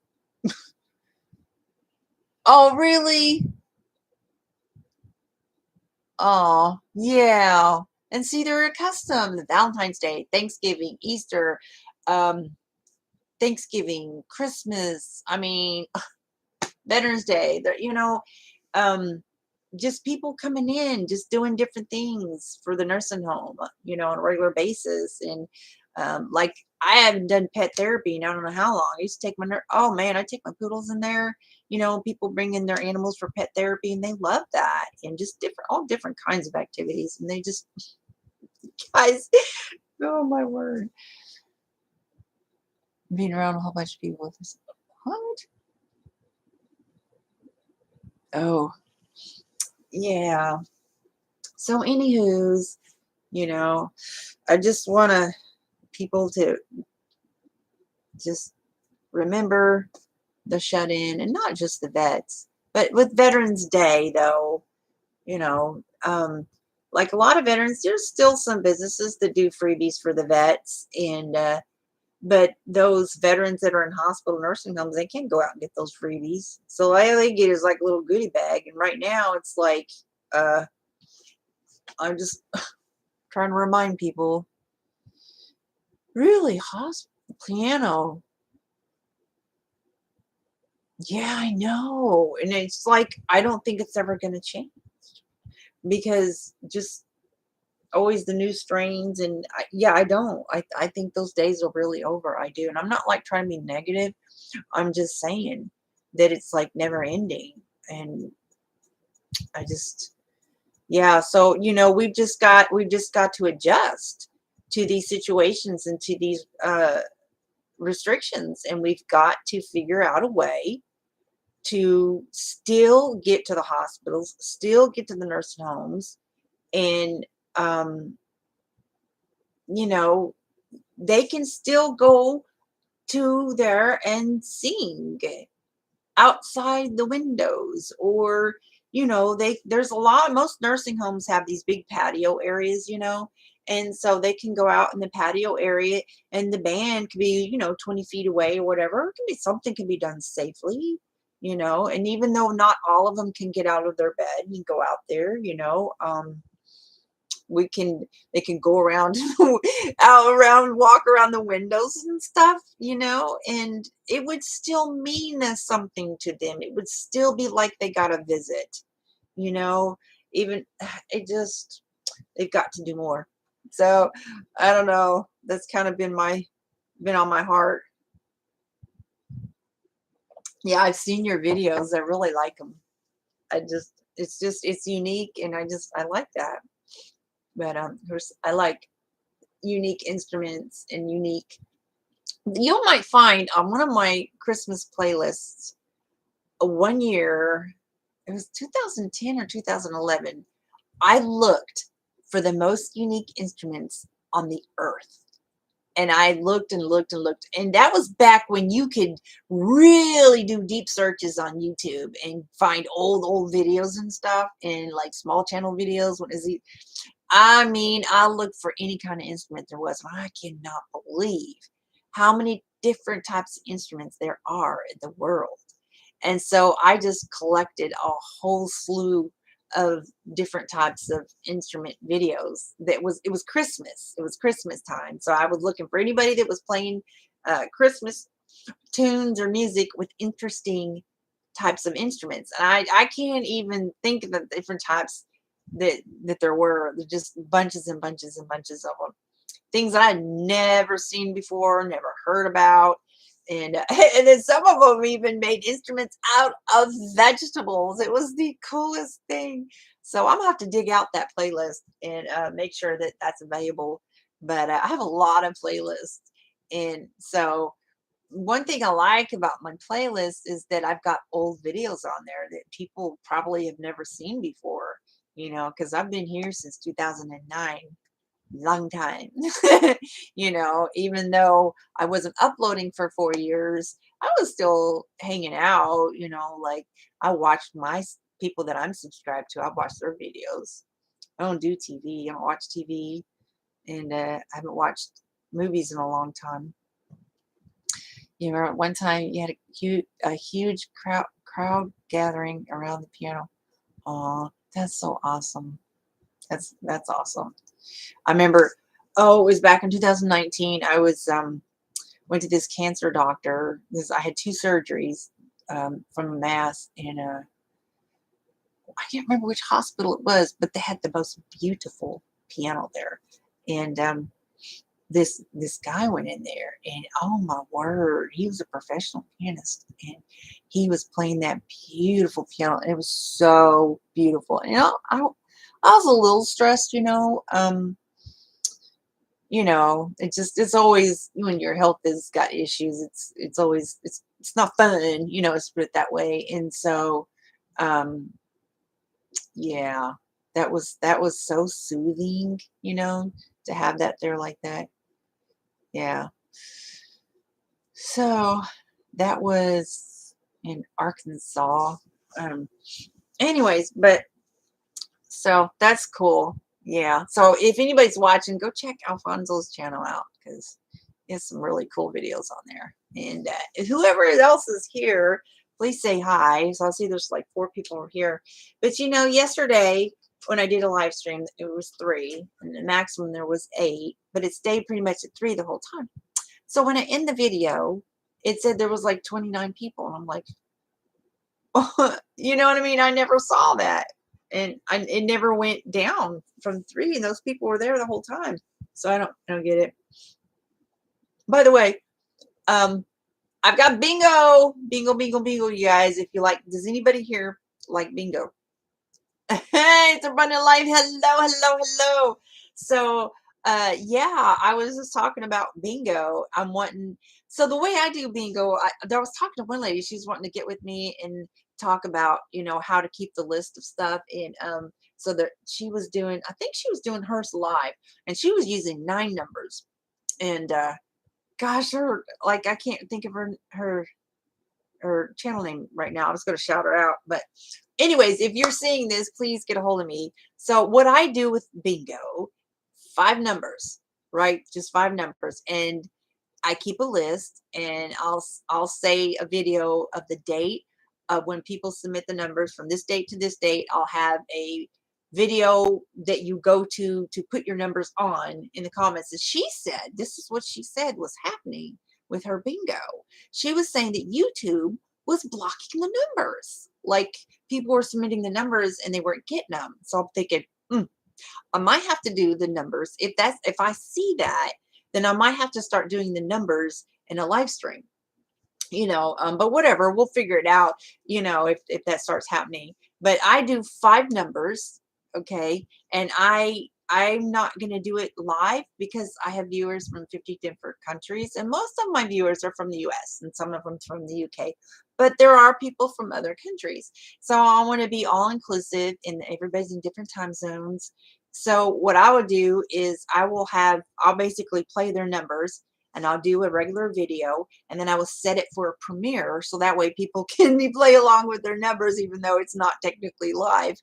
Oh, really? Oh, yeah. And see, they're accustomed. Valentine's Day, Thanksgiving, Easter, um, Thanksgiving, Christmas. I mean, Veterans Day. Um, just people coming in, just doing different things for the nursing home, on a regular basis. And like I haven't done pet therapy in I don't know how long. I used to take oh man, I take my poodles in there. People bring in their animals for pet therapy, and they love that, and just all different kinds of activities. And they just, guys, oh my word, being around a whole bunch of people with this. What? Oh yeah. So, anywho's, you know, I just want people to just remember the shut in, and not just the vets, but with Veterans Day, though, you know, um, like a lot of veterans, there's still some businesses that do freebies for the vets, and but those veterans that are in hospital nursing homes, they can't go out and get those freebies. So all they get is like a little goodie bag, and right now it's like, uh, I'm just trying to remind people, really, hospital piano. Yeah, I know. And it's like, I don't think it's ever going to change, because just always the new strains. And yeah, I don't. I think those days are really over. I do. And I'm not like trying to be negative. I'm just saying that it's like never ending. And I just, yeah. So, we've just got to adjust to these situations and to these restrictions. And we've got to figure out a way to still get to the hospitals, still get to the nursing homes, and um, you know, they can still go to there and sing outside the windows, or there's a lot. Most nursing homes have these big patio areas, and so they can go out in the patio area, and the band could be 20 feet away or whatever. It can be, something can be done safely, and even though not all of them can get out of their bed and go out there, we can they can go around out around walk around the windows and stuff, and it would still mean something to them. It would still be like they got a visit, you know even it just, they've got to do more. So I don't know, that's kind of been on my heart. Yeah, I've seen your videos. I really like them. It's unique, and I like that. But I like unique instruments and unique. You might find on one of my Christmas playlists, one year, it was 2010 or 2011, I looked for the most unique instruments on the earth. And I looked and looked and looked. And that was back when you could really do deep searches on YouTube and find old videos and stuff, and like small channel videos. What is it? I mean, I looked for any kind of instrument there was, and I cannot believe how many different types of instruments there are in the world. And so I just collected a whole slew of different types of instrument videos. It was Christmas. It was Christmas time. So I was looking for anybody that was playing Christmas tunes or music with interesting types of instruments. And I can't even think of the different types that there were. There's just bunches and bunches and bunches of them. Things that I'd never seen before, never heard about. And and then some of them even made instruments out of vegetables. It was the coolest thing. So I'm gonna have to dig out that playlist and make sure that that's available. But I have a lot of playlists, and so one thing I like about my playlist is that I've got old videos on there that people probably have never seen before, because I've been here since 2009, long time. Even though I wasn't uploading for 4 years, I was still hanging out, like I watched people that I'm subscribed to, I watch their videos. I don't do TV, I don't watch TV, and I haven't watched movies in a long time. At one time you had a huge crowd gathering around the piano. Oh, that's so awesome. That's awesome. I remember, oh, it was back in 2019. I was went to this cancer doctor. I had 2 surgeries from a mass, and I can't remember which hospital it was, but they had the most beautiful piano there. And this guy went in there, and oh my word, he was a professional pianist, and he was playing that beautiful piano, and it was so beautiful. And I was a little stressed, it's always when your health has got issues, it's always it's not fun, let's put it that way. And so um yeah, that was so soothing, to have that there like that. Yeah. So that was in Arkansas. Um anyways, but so that's cool. Yeah. So if anybody's watching, go check Alfonso's channel out, because there's some really cool videos on there. And whoever else is here, please say hi. So I see there's like 4 people here. But yesterday when I did a live stream, it was 3, and the maximum there was 8, but it stayed pretty much at 3 the whole time. So when I end the video, it said there was like 29 people, and I'm like, you know what I mean? I never saw that. And it never went down from 3, and those people were there the whole time. So I don't get it. By the way, I've got bingo, you guys. If you like, does anybody here like bingo? Hey, it's Abundant Life. Hello. So, yeah, I was just talking about bingo. So the way I do bingo, I was talking to one lady. She's wanting to get with me and talk about, how to keep the list of stuff. And so that she was doing, I think she was doing hers live, and she was using 9 numbers. And gosh, I can't think of her channel name right now. I was going to shout her out, but anyways, if you're seeing this, please get a hold of me. So what I do with bingo, 5 numbers, right? Just 5 numbers, and I keep a list, and I'll say a video of the date of when people submit the numbers from this date to this date. I'll have a video that you go to put your numbers on in the comments. And she said, this is what she said was happening with her bingo. She was saying that YouTube was blocking the numbers. Like, people were submitting the numbers and they weren't getting them. So I'm thinking, I might have to do the numbers. If I see that, then I might have to start doing the numbers in a live stream. But whatever, we'll figure it out, if that starts happening. But I do 5 numbers, okay? And I'm not going to do it live because I have viewers from 50 different countries, and most of my viewers are from the US and some of them from the UK. But there are people from other countries. So I want to be all inclusive, and everybody's in different time zones. So what I would do is I'll basically play their numbers, and I'll do a regular video, and then I will set it for a premiere, so that way people can play along with their numbers even though it's not technically live.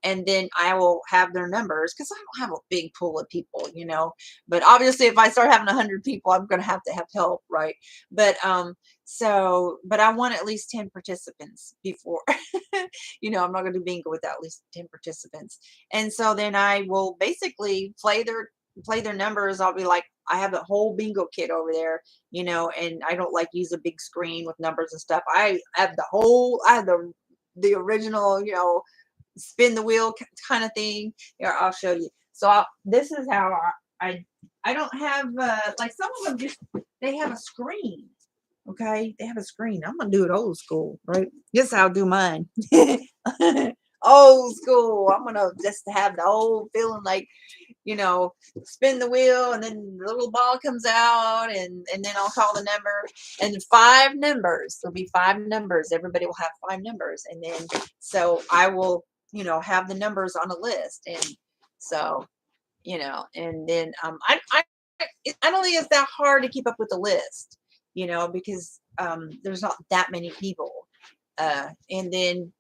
And then I will have their numbers, because I don't have a big pool of people, but obviously if I start having 100 people, I'm going to have help, right? But but I want at least 10 participants before I'm not going to do bingo without at least 10 participants. And so then I will basically play their numbers. I'll be like, I have a whole bingo kit over there, and I don't like use a big screen with numbers and stuff. I have the original, spin the wheel kind of thing. Here, I'll show you. So this is how I don't have like some of them they have a screen. Okay, they have a screen. I'm gonna do it old school, right? This is how I'll do mine. Old school. I'm gonna just have the old feeling like, spin the wheel, and then the little ball comes out, and then I'll call the number, and 5 numbers. There'll be 5 numbers. Everybody will have 5 numbers, and then so I will, have the numbers on a list, and so, and then I don't think it's that hard to keep up with the list, because there's not that many people, and then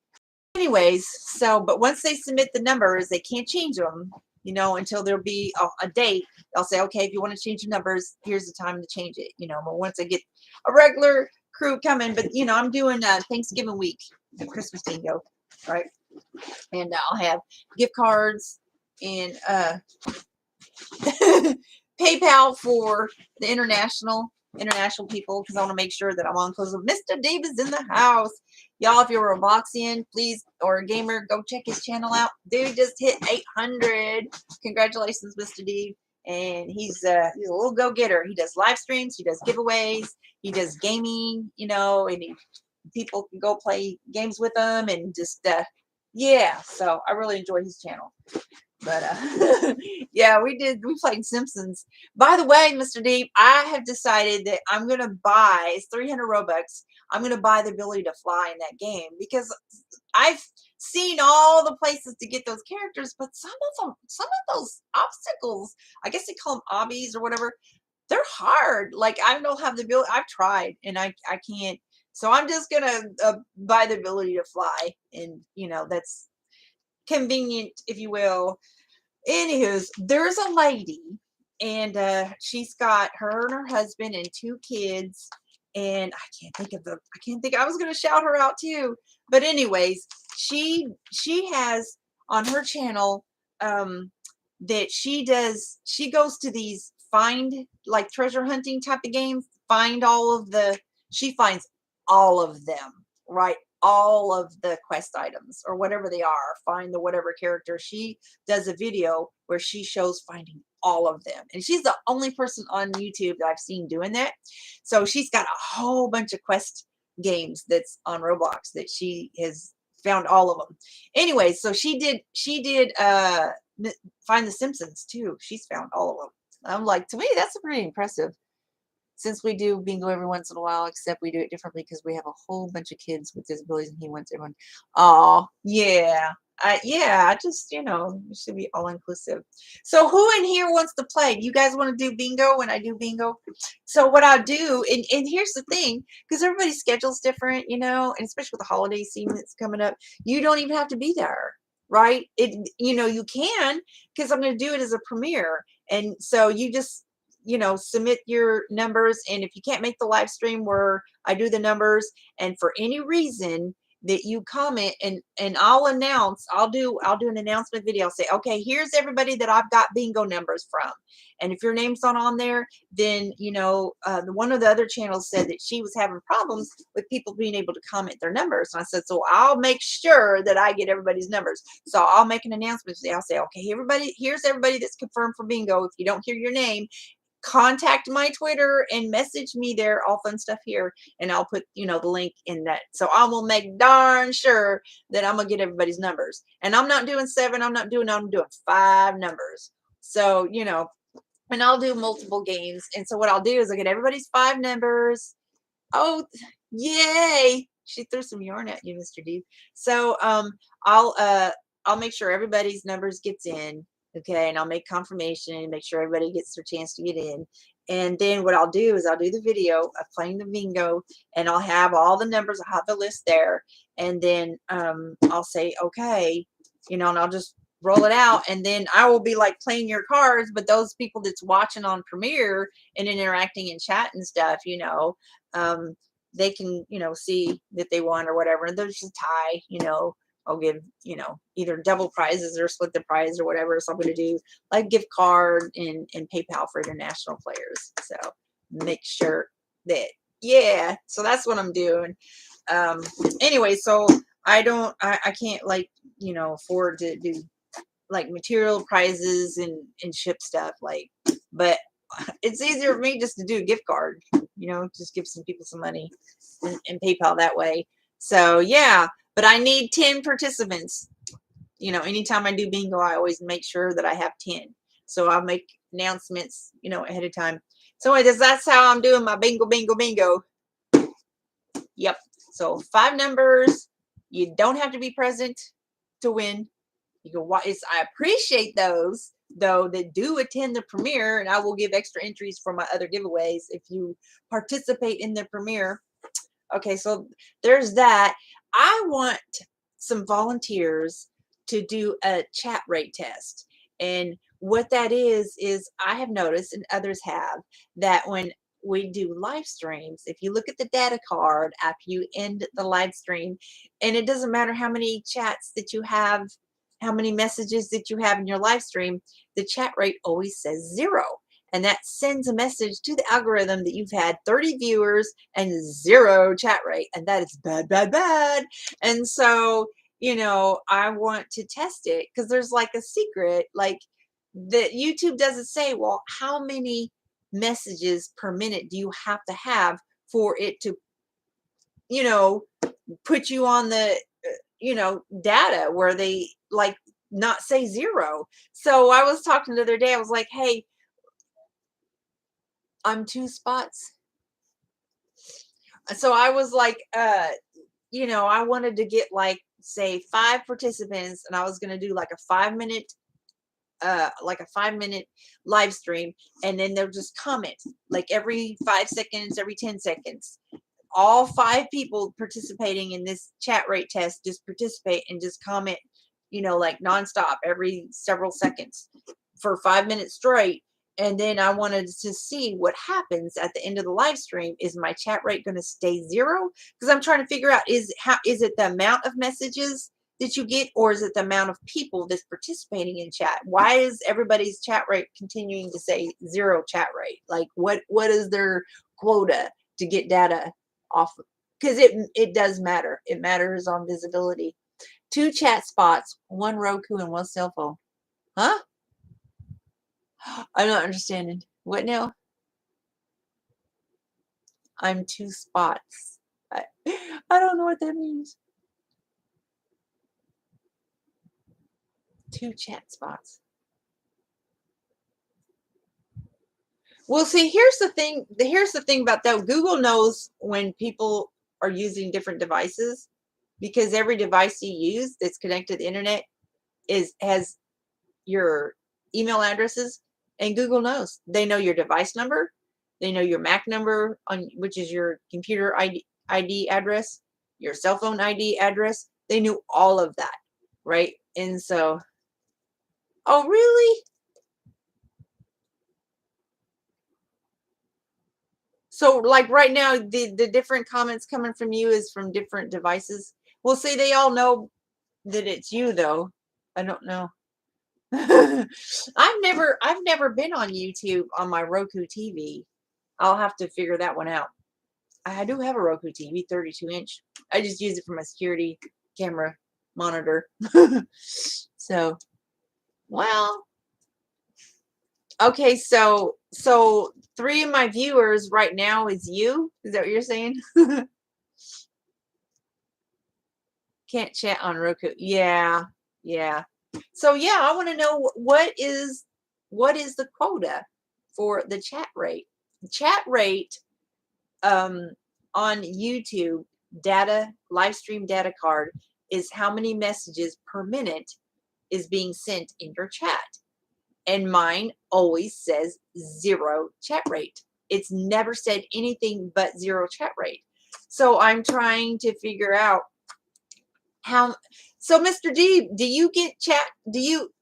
anyways, but once they submit the numbers, they can't change them, until there'll be a date. They'll say, okay, if you want to change the numbers, here's the time to change it, but once I get a regular crew coming, but I'm doing Thanksgiving week, the Christmas bingo, right? And I'll have gift cards, and PayPal for the international people, because I want to make sure that I'm on, because Mr. Dave is in the house. Y'all, if you're a Robloxian, please, or a gamer, go check his channel out. Dude just hit 800. Congratulations, Mr. Dave. And he's a little go-getter. He does live streams, he does giveaways, he does gaming, and people can go play games with him, and just yeah. So I really enjoy his channel. But yeah, we played Simpsons. By the way, Mr. Deep, I have decided that I'm gonna buy, it's 300 Robux. I'm gonna buy the ability to fly in that game, because I've seen all the places to get those characters, but some of those obstacles, I guess they call them obbies or whatever, they're hard. Like, I don't have the ability. I've tried, and I can't. So I'm just gonna buy the ability to fly, and that's convenient, if you will. Anywho's, there's a lady, and she's got her and her husband and 2 kids, and I can't think. I was gonna shout her out too, but anyways, she has on her channel that she goes to these find, like, treasure hunting type of games, she finds all of them, right? All of the quest items, or whatever they are, find the whatever character. She does a video where she shows finding all of them, and she's the only person on YouTube that I've seen doing that. So she's got a whole bunch of quest games that's on Roblox that she has found all of them. Anyway, so she did find the Simpsons too. She's found all of them. I'm like, to me, that's pretty impressive. Since we do bingo every once in a while, except we do it differently because we have a whole bunch of kids with disabilities, and he wants everyone. Oh, yeah. I just, it should be all inclusive. So who in here wants to play? Do you guys want to do bingo when I do bingo? So what I'll do, and here's the thing, because everybody's schedule's different, and especially with the holiday season that's coming up, you don't even have to be there, right? You can, because I'm going to do it as a premiere. And so you just, submit your numbers. And if you can't make the live stream where I do the numbers, and for any reason that you comment, and I'll do an announcement video. I'll say, okay, here's everybody that I've got bingo numbers from. And if your name's not on there, then, one of the other channels said that she was having problems with people being able to comment their numbers. And I said, so I'll make sure that I get everybody's numbers. So I'll make an announcement today. I'll say, okay, here's everybody that's confirmed for bingo. If you don't hear your name, contact my Twitter and message me there, all fun stuff here, and I'll put the link in that. So I will make darn sure that I'm gonna get everybody's numbers. And I'm not doing 7, I'm doing 5 numbers. So and I'll do multiple games. And so what I'll do is I'll get everybody's 5 numbers. Oh, yay, she threw some yarn at you, Mr. D. So I'll make sure everybody's numbers gets in. Okay, and I'll make confirmation and make sure everybody gets their chance to get in. And then what I'll do is I'll do the video of playing the bingo, and I'll have all the numbers. I'll have the list there, and then I'll say, okay, and I'll just roll it out, and then I will be like playing your cards. But those people that's watching on Premiere and interacting in chat and stuff, they can see that they won or whatever, and there's a tie. I'll give, either double prizes or split the prize or whatever. So I'm going to do like gift card and PayPal for international players. So make sure that, yeah, so that's what I'm doing. Anyway, so I can't afford to do like material prizes and ship stuff, but it's easier for me just to do a gift card, just give some people some money and PayPal that way. So yeah, but I need 10 participants. Anytime I do bingo, I always make sure that I have 10. So I'll make announcements, ahead of time. So that's how I'm doing my bingo. Yep. So 5 numbers. You don't have to be present to win. You can watch. I appreciate those though that do attend the premiere, and I will give extra entries for my other giveaways if you participate in the premiere. Okay, so there's that. I want some volunteers to do a chat rate test. And what that is I have noticed, and others have, that when we do live streams, if you look at the data card after you end the live stream, and it doesn't matter how many chats that you have how many messages that you have in your live stream, the chat rate always says 0. And that sends a message to the algorithm that you've had 30 viewers and 0 chat rate. And that is bad, bad, bad. And so, I want to test it because there's like a secret, like that YouTube doesn't say, well, how many messages per minute do you have for it to, put you on the, data where they like not say 0. So I was talking the other day, I was like, hey, I'm 2 spots. So I was like, I wanted to get like, say 5 participants, and I was going to do like a 5-minute live stream, and then they'll just comment like every 5 seconds, every 10 seconds. All 5 people participating in this chat rate test just participate and just comment, like nonstop every several seconds for 5 minutes straight. And then I wanted to see what happens at the end of the live stream. Is my chat rate going to stay 0? Because I'm trying to figure out, is it the amount of messages that you get, or is it the amount of people that's participating in chat? Why is everybody's chat rate continuing to say 0 chat rate? Like what is their quota to get data off? Because it does matter. It matters on visibility. 2 chat spots, 1 Roku, and 1 cell phone. Huh? I'm not understanding. What now? I'm 2 spots. I don't know what that means. 2 chat spots. Well, see, here's the thing. Here's the thing about that. Google knows when people are using different devices, because every device you use that's connected to the internet has your email addresses, and Google knows. They know your device number. They know your MAC number, which is your computer ID address, your cell phone ID address. They knew all of that, right? And so, oh, really? So like right now, the different comments coming from you is from different devices. Well, see, they all know that it's you, though. I don't know. I've never been on YouTube on my Roku TV. I'll have to figure that one out. I do have a Roku TV, 32-inch. I just use it for my security camera monitor. So, well, okay. So 3 of my viewers right now is you. Is that what you're saying? Can't chat on Roku. Yeah. So yeah, I want to know what is the quota for the chat rate. Chat rate on YouTube data, live stream data card, is how many messages per minute is being sent in your chat. And mine always says 0 chat rate. It's never said anything but 0 chat rate. So I'm trying to figure out how. So Mr. D, do you get chat?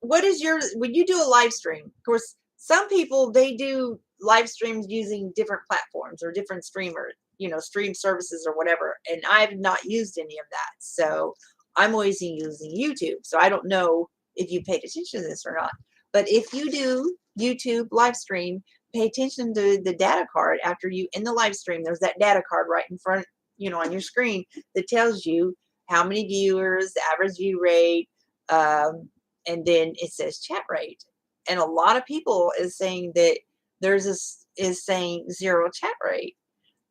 What is your, when you do a live stream? Of course, some people, they do live streams using different platforms or different streamers, stream services or whatever. And I've not used any of that. So I'm always using YouTube. So I don't know if you paid attention to this or not. But if you do YouTube live stream, pay attention to the data card after you in the live stream. There's that data card right in front, on your screen that tells you how many viewers, the average view rate, and then it says chat rate. And a lot of people is saying that is saying 0 chat rate.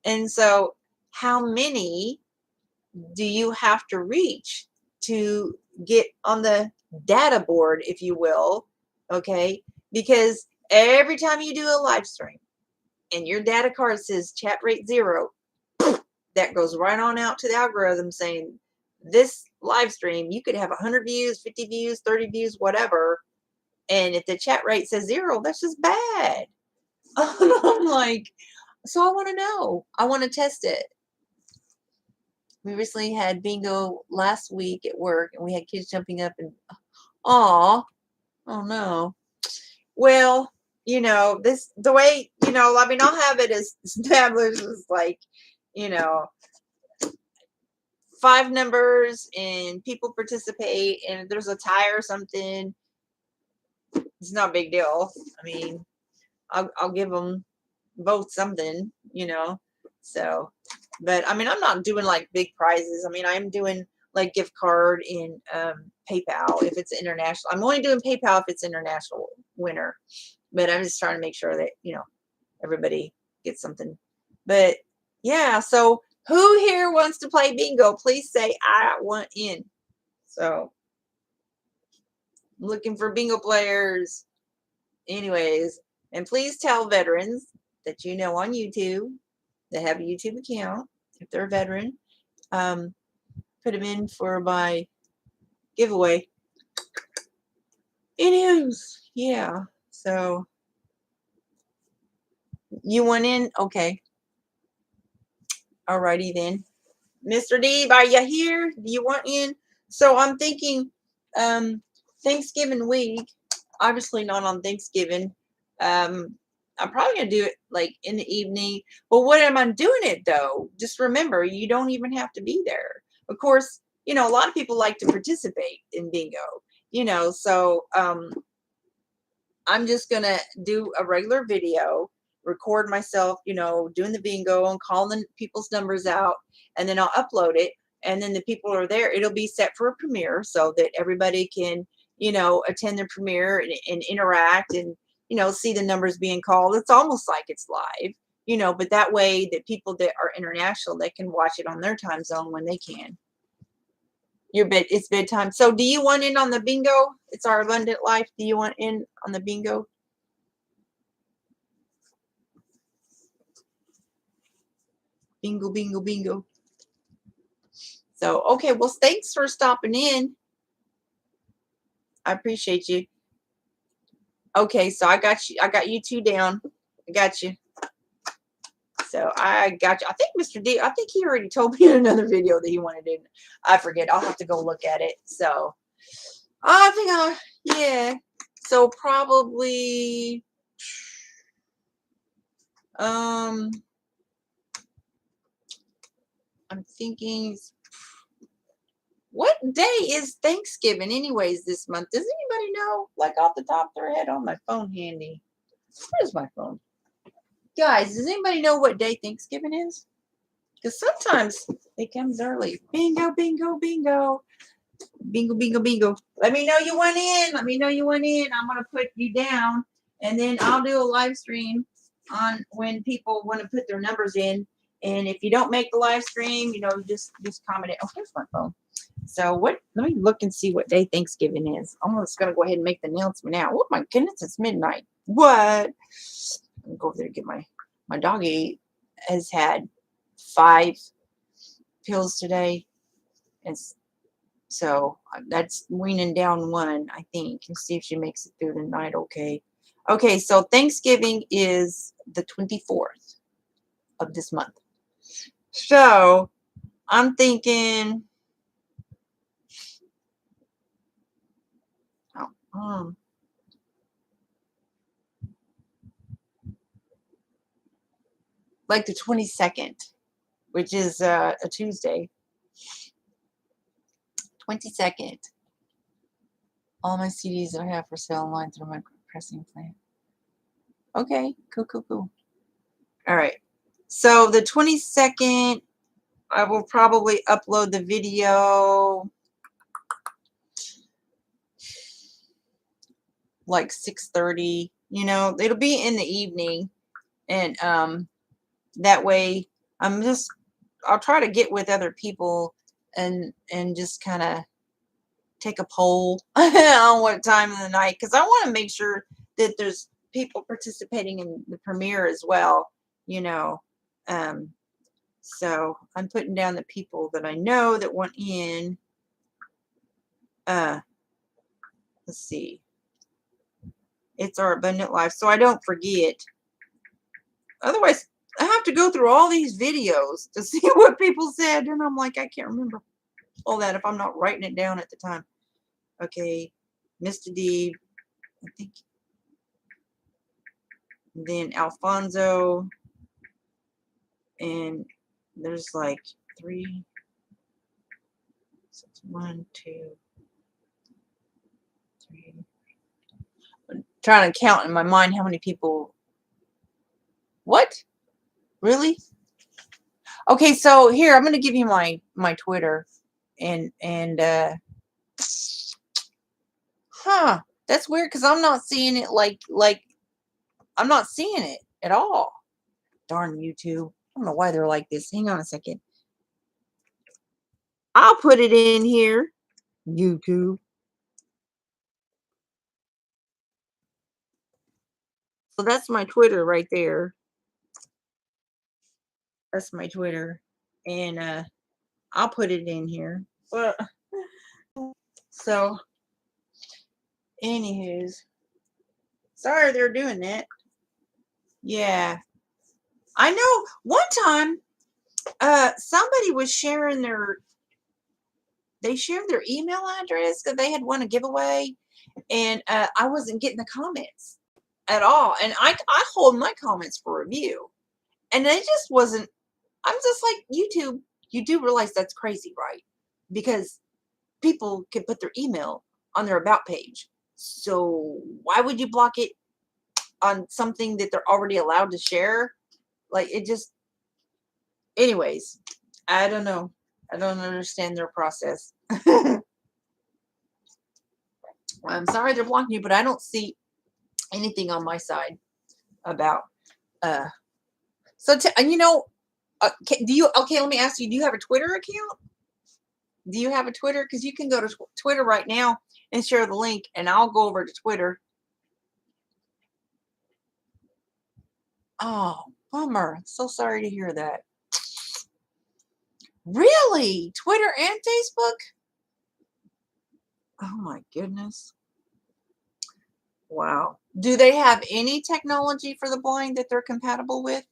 And so how many do you have to reach to get on the data board, if you will? Okay. Because every time you do a live stream and your data card says chat rate 0, that goes right on out to the algorithm saying this live stream, you could have 100 views, 50 views, 30 views, whatever. And if the chat rate says 0, that's just bad. I'm like, so I want to know. I want to test it. We recently had bingo last week at work, and we had kids jumping up and, oh no. Well, the way, I'll have it as established as like, 5 numbers and people participate and there's a tie or something, it's not a big deal. I mean, I'll give them both something, you know. So, but I mean, I'm not doing like big prizes. I mean, I'm doing like gift card in PayPal if it's international. I'm only doing PayPal if it's international winner. But I'm just trying to make sure that, you know, everybody gets something. But yeah, so who here wants to play bingo? Please say I want in. So I'm looking for bingo players. Anyways, and please tell veterans that you know on YouTube that have a YouTube account, if they're a veteran, put them in for my giveaway. Anyways, yeah. So you want in? Okay. Alrighty then. Mr. D, are you here? Do you want in? So I'm thinking Thanksgiving week, obviously not on Thanksgiving. I'm probably going to do it like in the evening. But what am I doing it though? Just remember, you don't even have to be there. Of course, you know, a lot of people like to participate in bingo, you know, so I'm just going to do a regular video, record myself, you know, doing the bingo and calling people's numbers out, and then I'll upload it. And then the people are there. It'll be set for a premiere so that everybody can, you know, attend the premiere and interact and, you know, see the numbers being called. It's almost like it's live, you know, but that way that people that are international, they can watch it on their time zone when they can. It's bedtime. So do you want in on the bingo? It's our abundant life. Do you want in on the bingo? Bingo, bingo, bingo. So, okay, well, thanks for stopping in. I appreciate you. Okay, so I got you. I got you two down. I got you. So I got you. I think Mr. D, I think he already told me in another video that he wanted in. I forget. I'll have to go look at it. So I think yeah. So probably I'm thinking, what day is Thanksgiving anyways this month? Does anybody know? Like off the top of their head? On my phone handy. Where's my phone? Guys, does anybody know what day Thanksgiving is? Because sometimes it comes early. Bingo, bingo, bingo. Bingo, bingo, bingo. Let me know you went in. Let me know you went in. I'm going to put you down. And then I'll do a live stream on when people want to put their numbers in. And if you don't make the live stream, you know, just comment it. Oh, here's my phone. So let me look and see what day Thanksgiving is. I'm just going to go ahead and make the announcement now. Oh my goodness, it's midnight. What? I'm go over there and get my doggy has had 5 pills today. And so that's weaning down one, I think, and see if she makes it through the night. Okay. Okay, so Thanksgiving is the 24th of this month. So I'm thinking, like the 22nd, which is a Tuesday. 22nd. All my CDs that I have for sale online through my pressing plan. Okay, cool, cool, cool. All right. So the 22nd, I will probably upload the video like 6:30. You know, it'll be in the evening, and that way I'll try to get with other people and just kind of take a poll on what time of the night, because I want to make sure that there's people participating in the premiere as well, you know. So I'm putting down the people that I know that want in. Let's see. It's our abundant life, so I don't forget. Otherwise, I have to go through all these videos to see what people said, and I'm like, I can't remember all that if I'm not writing it down at the time. Okay, Mr. D, I think. Then and there's like 3. 1, 2, 3. I'm trying to count in my mind how many people. What? Really? Okay, so here I'm gonna give you my Twitter, and that's weird because I'm not seeing it like I'm not seeing it at all. Darn YouTube! I don't know why they're like this. Hang on a second. I'll put it in here. YouTube. So that's my Twitter right there. That's my Twitter, and I'll put it in here. Well, so, anywho's, sorry they're doing that. Yeah, I know. One time, somebody was sharing they shared their email address because they had won a giveaway, and I wasn't getting the comments at all. And I hold my comments for review, and it just wasn't. I'm just like, YouTube. You do realize that's crazy, right? Because people can put their email on their about page. So why would you block it on something that they're already allowed to share? Like, it just, anyways, I don't know. I don't understand their process. I'm sorry they're blocking you, but I don't see anything on my side about uh so do you, okay, let me ask you, do you have a Twitter account? Do you have a Twitter? Because you can go to Twitter right now and share the link, and I'll go over to Twitter. Oh, bummer. So sorry to hear that. Really? Twitter and Facebook? Oh my goodness. Wow. Do they have any technology for the blind that they're compatible with?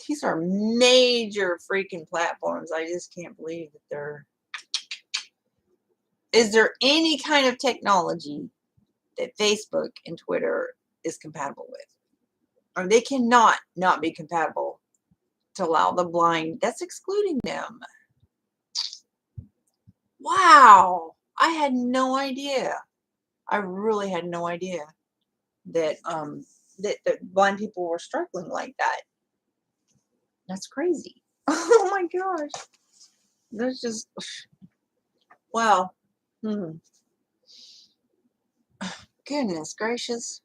These are major freaking platforms. I just can't believe that they're. Is there any kind of technology that Facebook and Twitter is compatible with? Or they cannot not be compatible to allow the blind. That's excluding them. Wow. I had no idea. I really had no idea that that blind people were struggling like that. That's crazy. Oh my gosh. That's just wow. Hmm. Goodness gracious.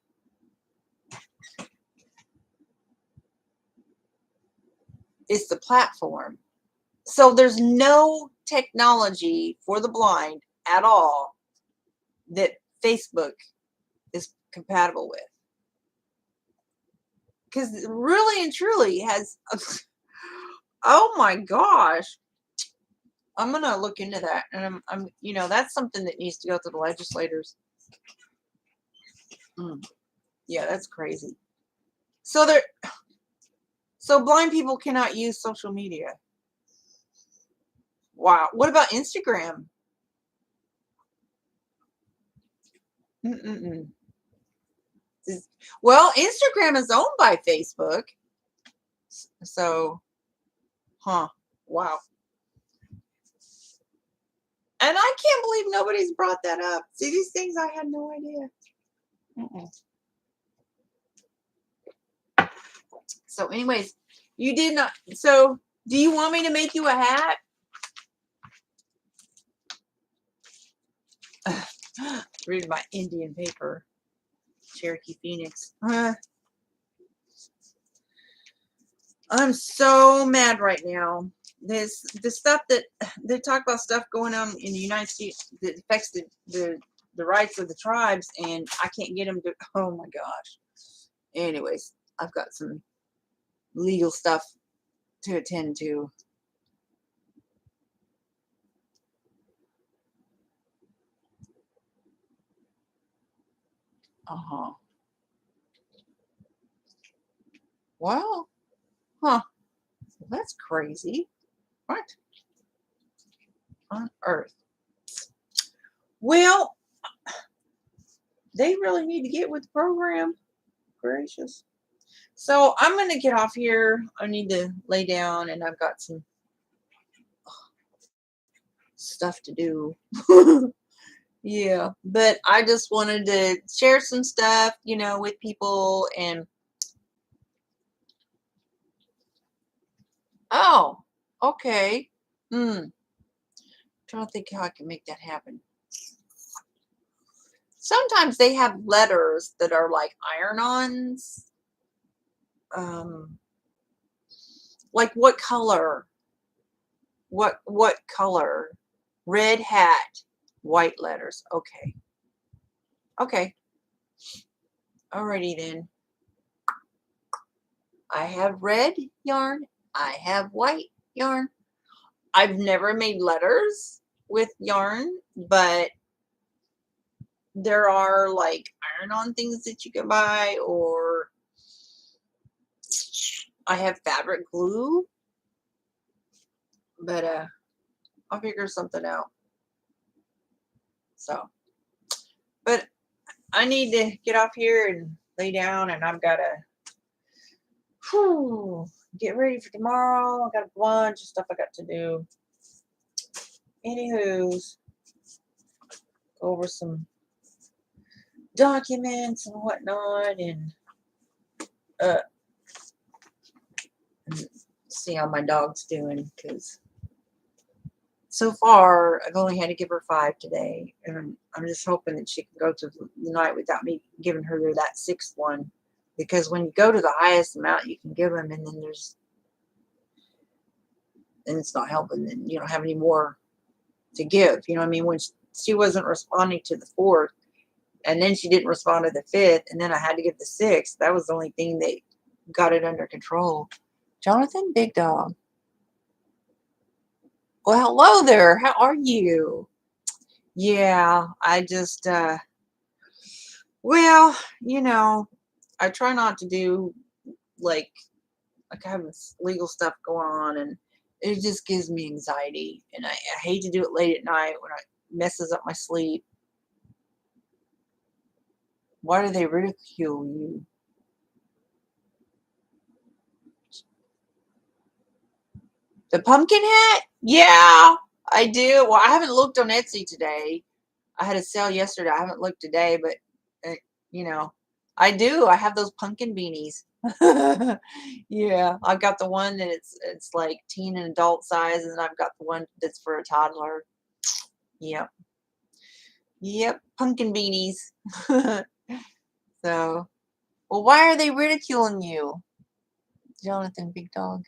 It's the platform. So there's no technology for the blind at all that Facebook is compatible with. Because really and truly has oh my gosh. I'm gonna look into that, and that's something that needs to go to the legislators. Mm, yeah, that's crazy. So so blind people cannot use social media. Wow. What about Instagram? Mm-mm-mm. Well, Instagram is owned by Facebook, so wow. And I can't believe nobody's brought that up. See, these things I had no idea. Mm-mm. So, anyways, you did not. So, do you want me to make you a hat? Read my Indian paper, Cherokee Phoenix. I'm so mad right now. The stuff that they talk about, stuff going on in the United States that affects the rights of the tribes, and I can't get them to. Oh my gosh. Anyways, I've got some legal stuff to attend to. Uh-huh. Well, that's crazy. What on earth? Well, they really need to get with the program. Gracious. So I'm going to get off here. I need to lay down, and I've got some stuff to do. Yeah, but I just wanted to share some stuff, with people. And oh, okay. Trying to think how I can make that happen. Sometimes they have letters that are like iron-ons. Um, like what color? What color? Red hat, white letters. Okay. Okay. Alrighty then. I have red yarn. I have white yarn. I've never made letters with yarn, but there are like iron-on things that you can buy, or I have fabric glue, but I'll figure something out. So, but I need to get off here and lay down, and I've got to get ready for tomorrow. I got a bunch of stuff I got to do. Anywho's, go over some documents and whatnot, and see how my dog's doing, because so far I've only had to give her 5 today, and I'm just hoping that she can go to the night without me giving her that 6th one, because when you go to the highest amount you can give them, and then it's not helping, and you don't have any more to give. You know what I mean? When she wasn't responding to the 4th, and then she didn't respond to the 5th, and then I had to give the 6th. That was the only thing that got it under control. Jonathan, big dog. Well, hello there. How are you? Yeah, I just, well, I try not to do like I have this legal stuff going on, and it just gives me anxiety, and I hate to do it late at night when it messes up my sleep. Why do they ridicule you? The pumpkin hat? Yeah, I do. Well, I haven't looked on Etsy today. I had a sale yesterday. I haven't looked today, but uh, you know, I do. I have those pumpkin beanies. Yeah, I've got the one that it's like teen and adult size, and I've got the one that's for a toddler. Yep, yep, pumpkin beanies. So, well, why are they ridiculing you, Jonathan, big dog?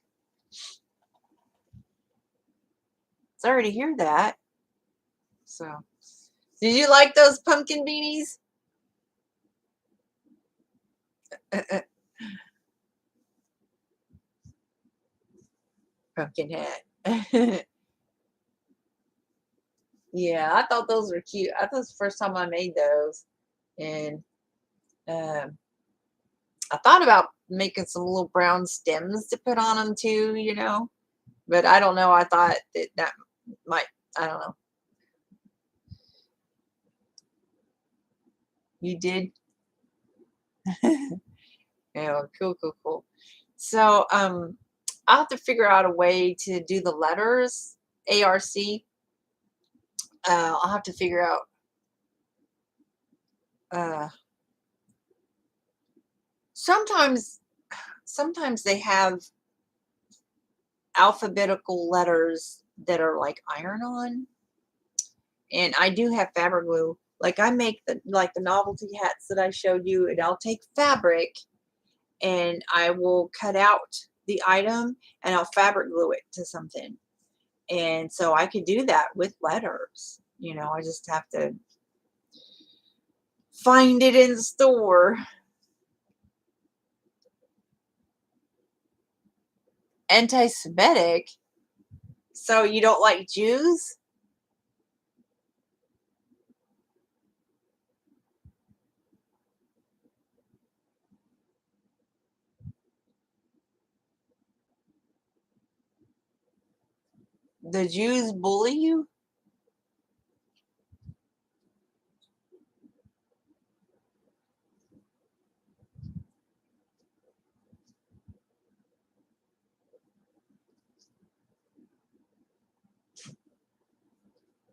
Sorry to hear that. So, did you like those pumpkin beanies? Pumpkin hat. Yeah, I thought those were cute. I thought it was the first time I made those, and um, I thought about making some little brown stems to put on them too, but I don't know. I thought that might, I don't know. You did? Yeah, cool, cool, cool. So, I'll have to figure out a way to do the letters, ARC. I'll have to figure out, uh, sometimes, sometimes they have alphabetical letters that are like iron-on, and I do have fabric glue. Like I make the novelty hats that I showed you, and I'll take fabric and I will cut out the item and I'll fabric glue it to something. And so I could do that with letters. I just have to find it in the store. Anti-Semitic? So you don't like Jews? The Jews bully you?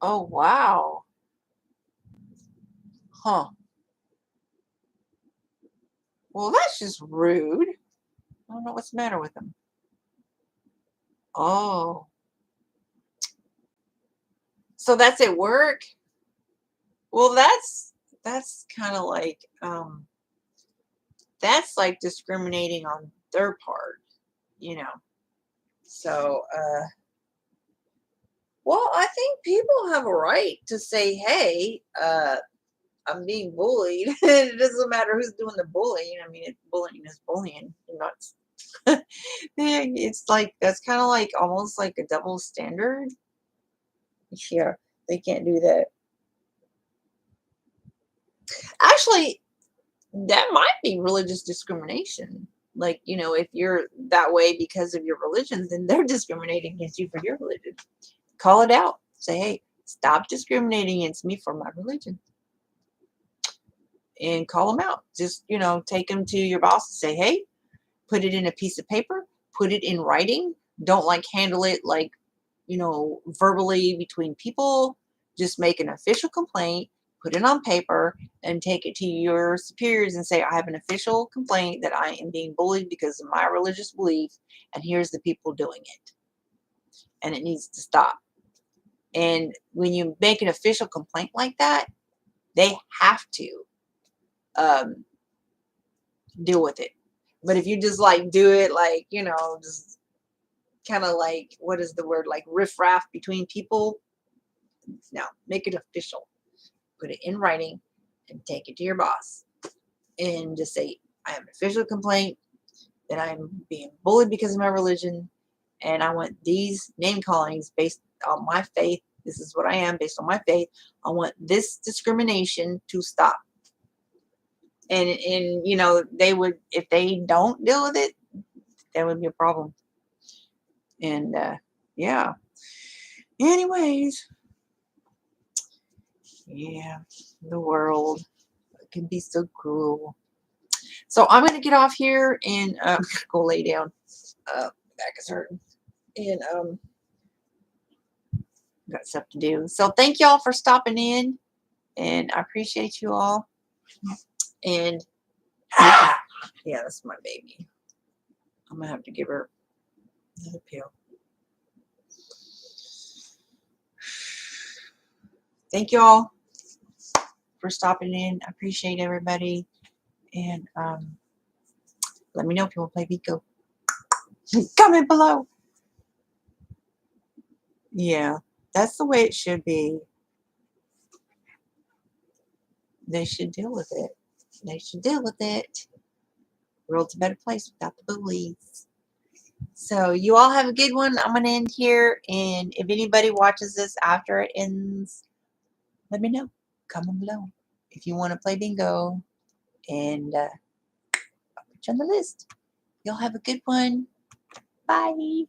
Oh, wow. Huh. Well, that's just rude. I don't know what's the matter with them. Oh. So that's at work? Well, that's kind of like that's like discriminating on their part, you know. So, well, I think people have a right to say, "Hey, I'm being bullied." It doesn't matter who's doing the bullying. I mean, bullying is bullying. You're not. Yeah, it's like that's kind of like almost like a double standard. Yeah, they can't do that. Actually, that might be religious discrimination. Like, if you're that way because of your religion, then they're discriminating against you for your religion. Call it out. Say, hey, stop discriminating against me for my religion. And call them out. Just, take them to your boss and say, hey, put it in a piece of paper, put it in writing. Don't like handle it like, verbally between people. Just make an official complaint, put it on paper, and take it to your superiors and say, I have an official complaint that I am being bullied because of my religious belief, and here's the people doing it. And it needs to stop. And when you make an official complaint like that, they have to um, deal with it. But if you just like do it like, just kind of like, what is the word? Like riffraff between people. No, make it official. Put it in writing and take it to your boss and just say, I have an official complaint that I'm being bullied because of my religion. And I want these name callings based on my faith. This is what I am based on my faith. I want this discrimination to stop. And they would, if they don't deal with it, that would be a problem. And yeah. Anyways, yeah, the world can be so cruel. So I'm gonna get off here and go lay down. Back is hurting, and got stuff to do. So thank y'all for stopping in, and I appreciate you all. And yeah, that's my baby. I'm gonna have to give her another pill. Thank y'all for stopping in. I appreciate everybody, and let me know if you want to play Vico. Comment below. Yeah, that's the way it should be. They should deal with it. They should deal with it. The world's a better place without the bullies. So you all have a good one. I'm going to end here. And if anybody watches this after it ends, let me know. Comment below if you want to play bingo. And I'll put you on the list. Y'all have a good one. Bye.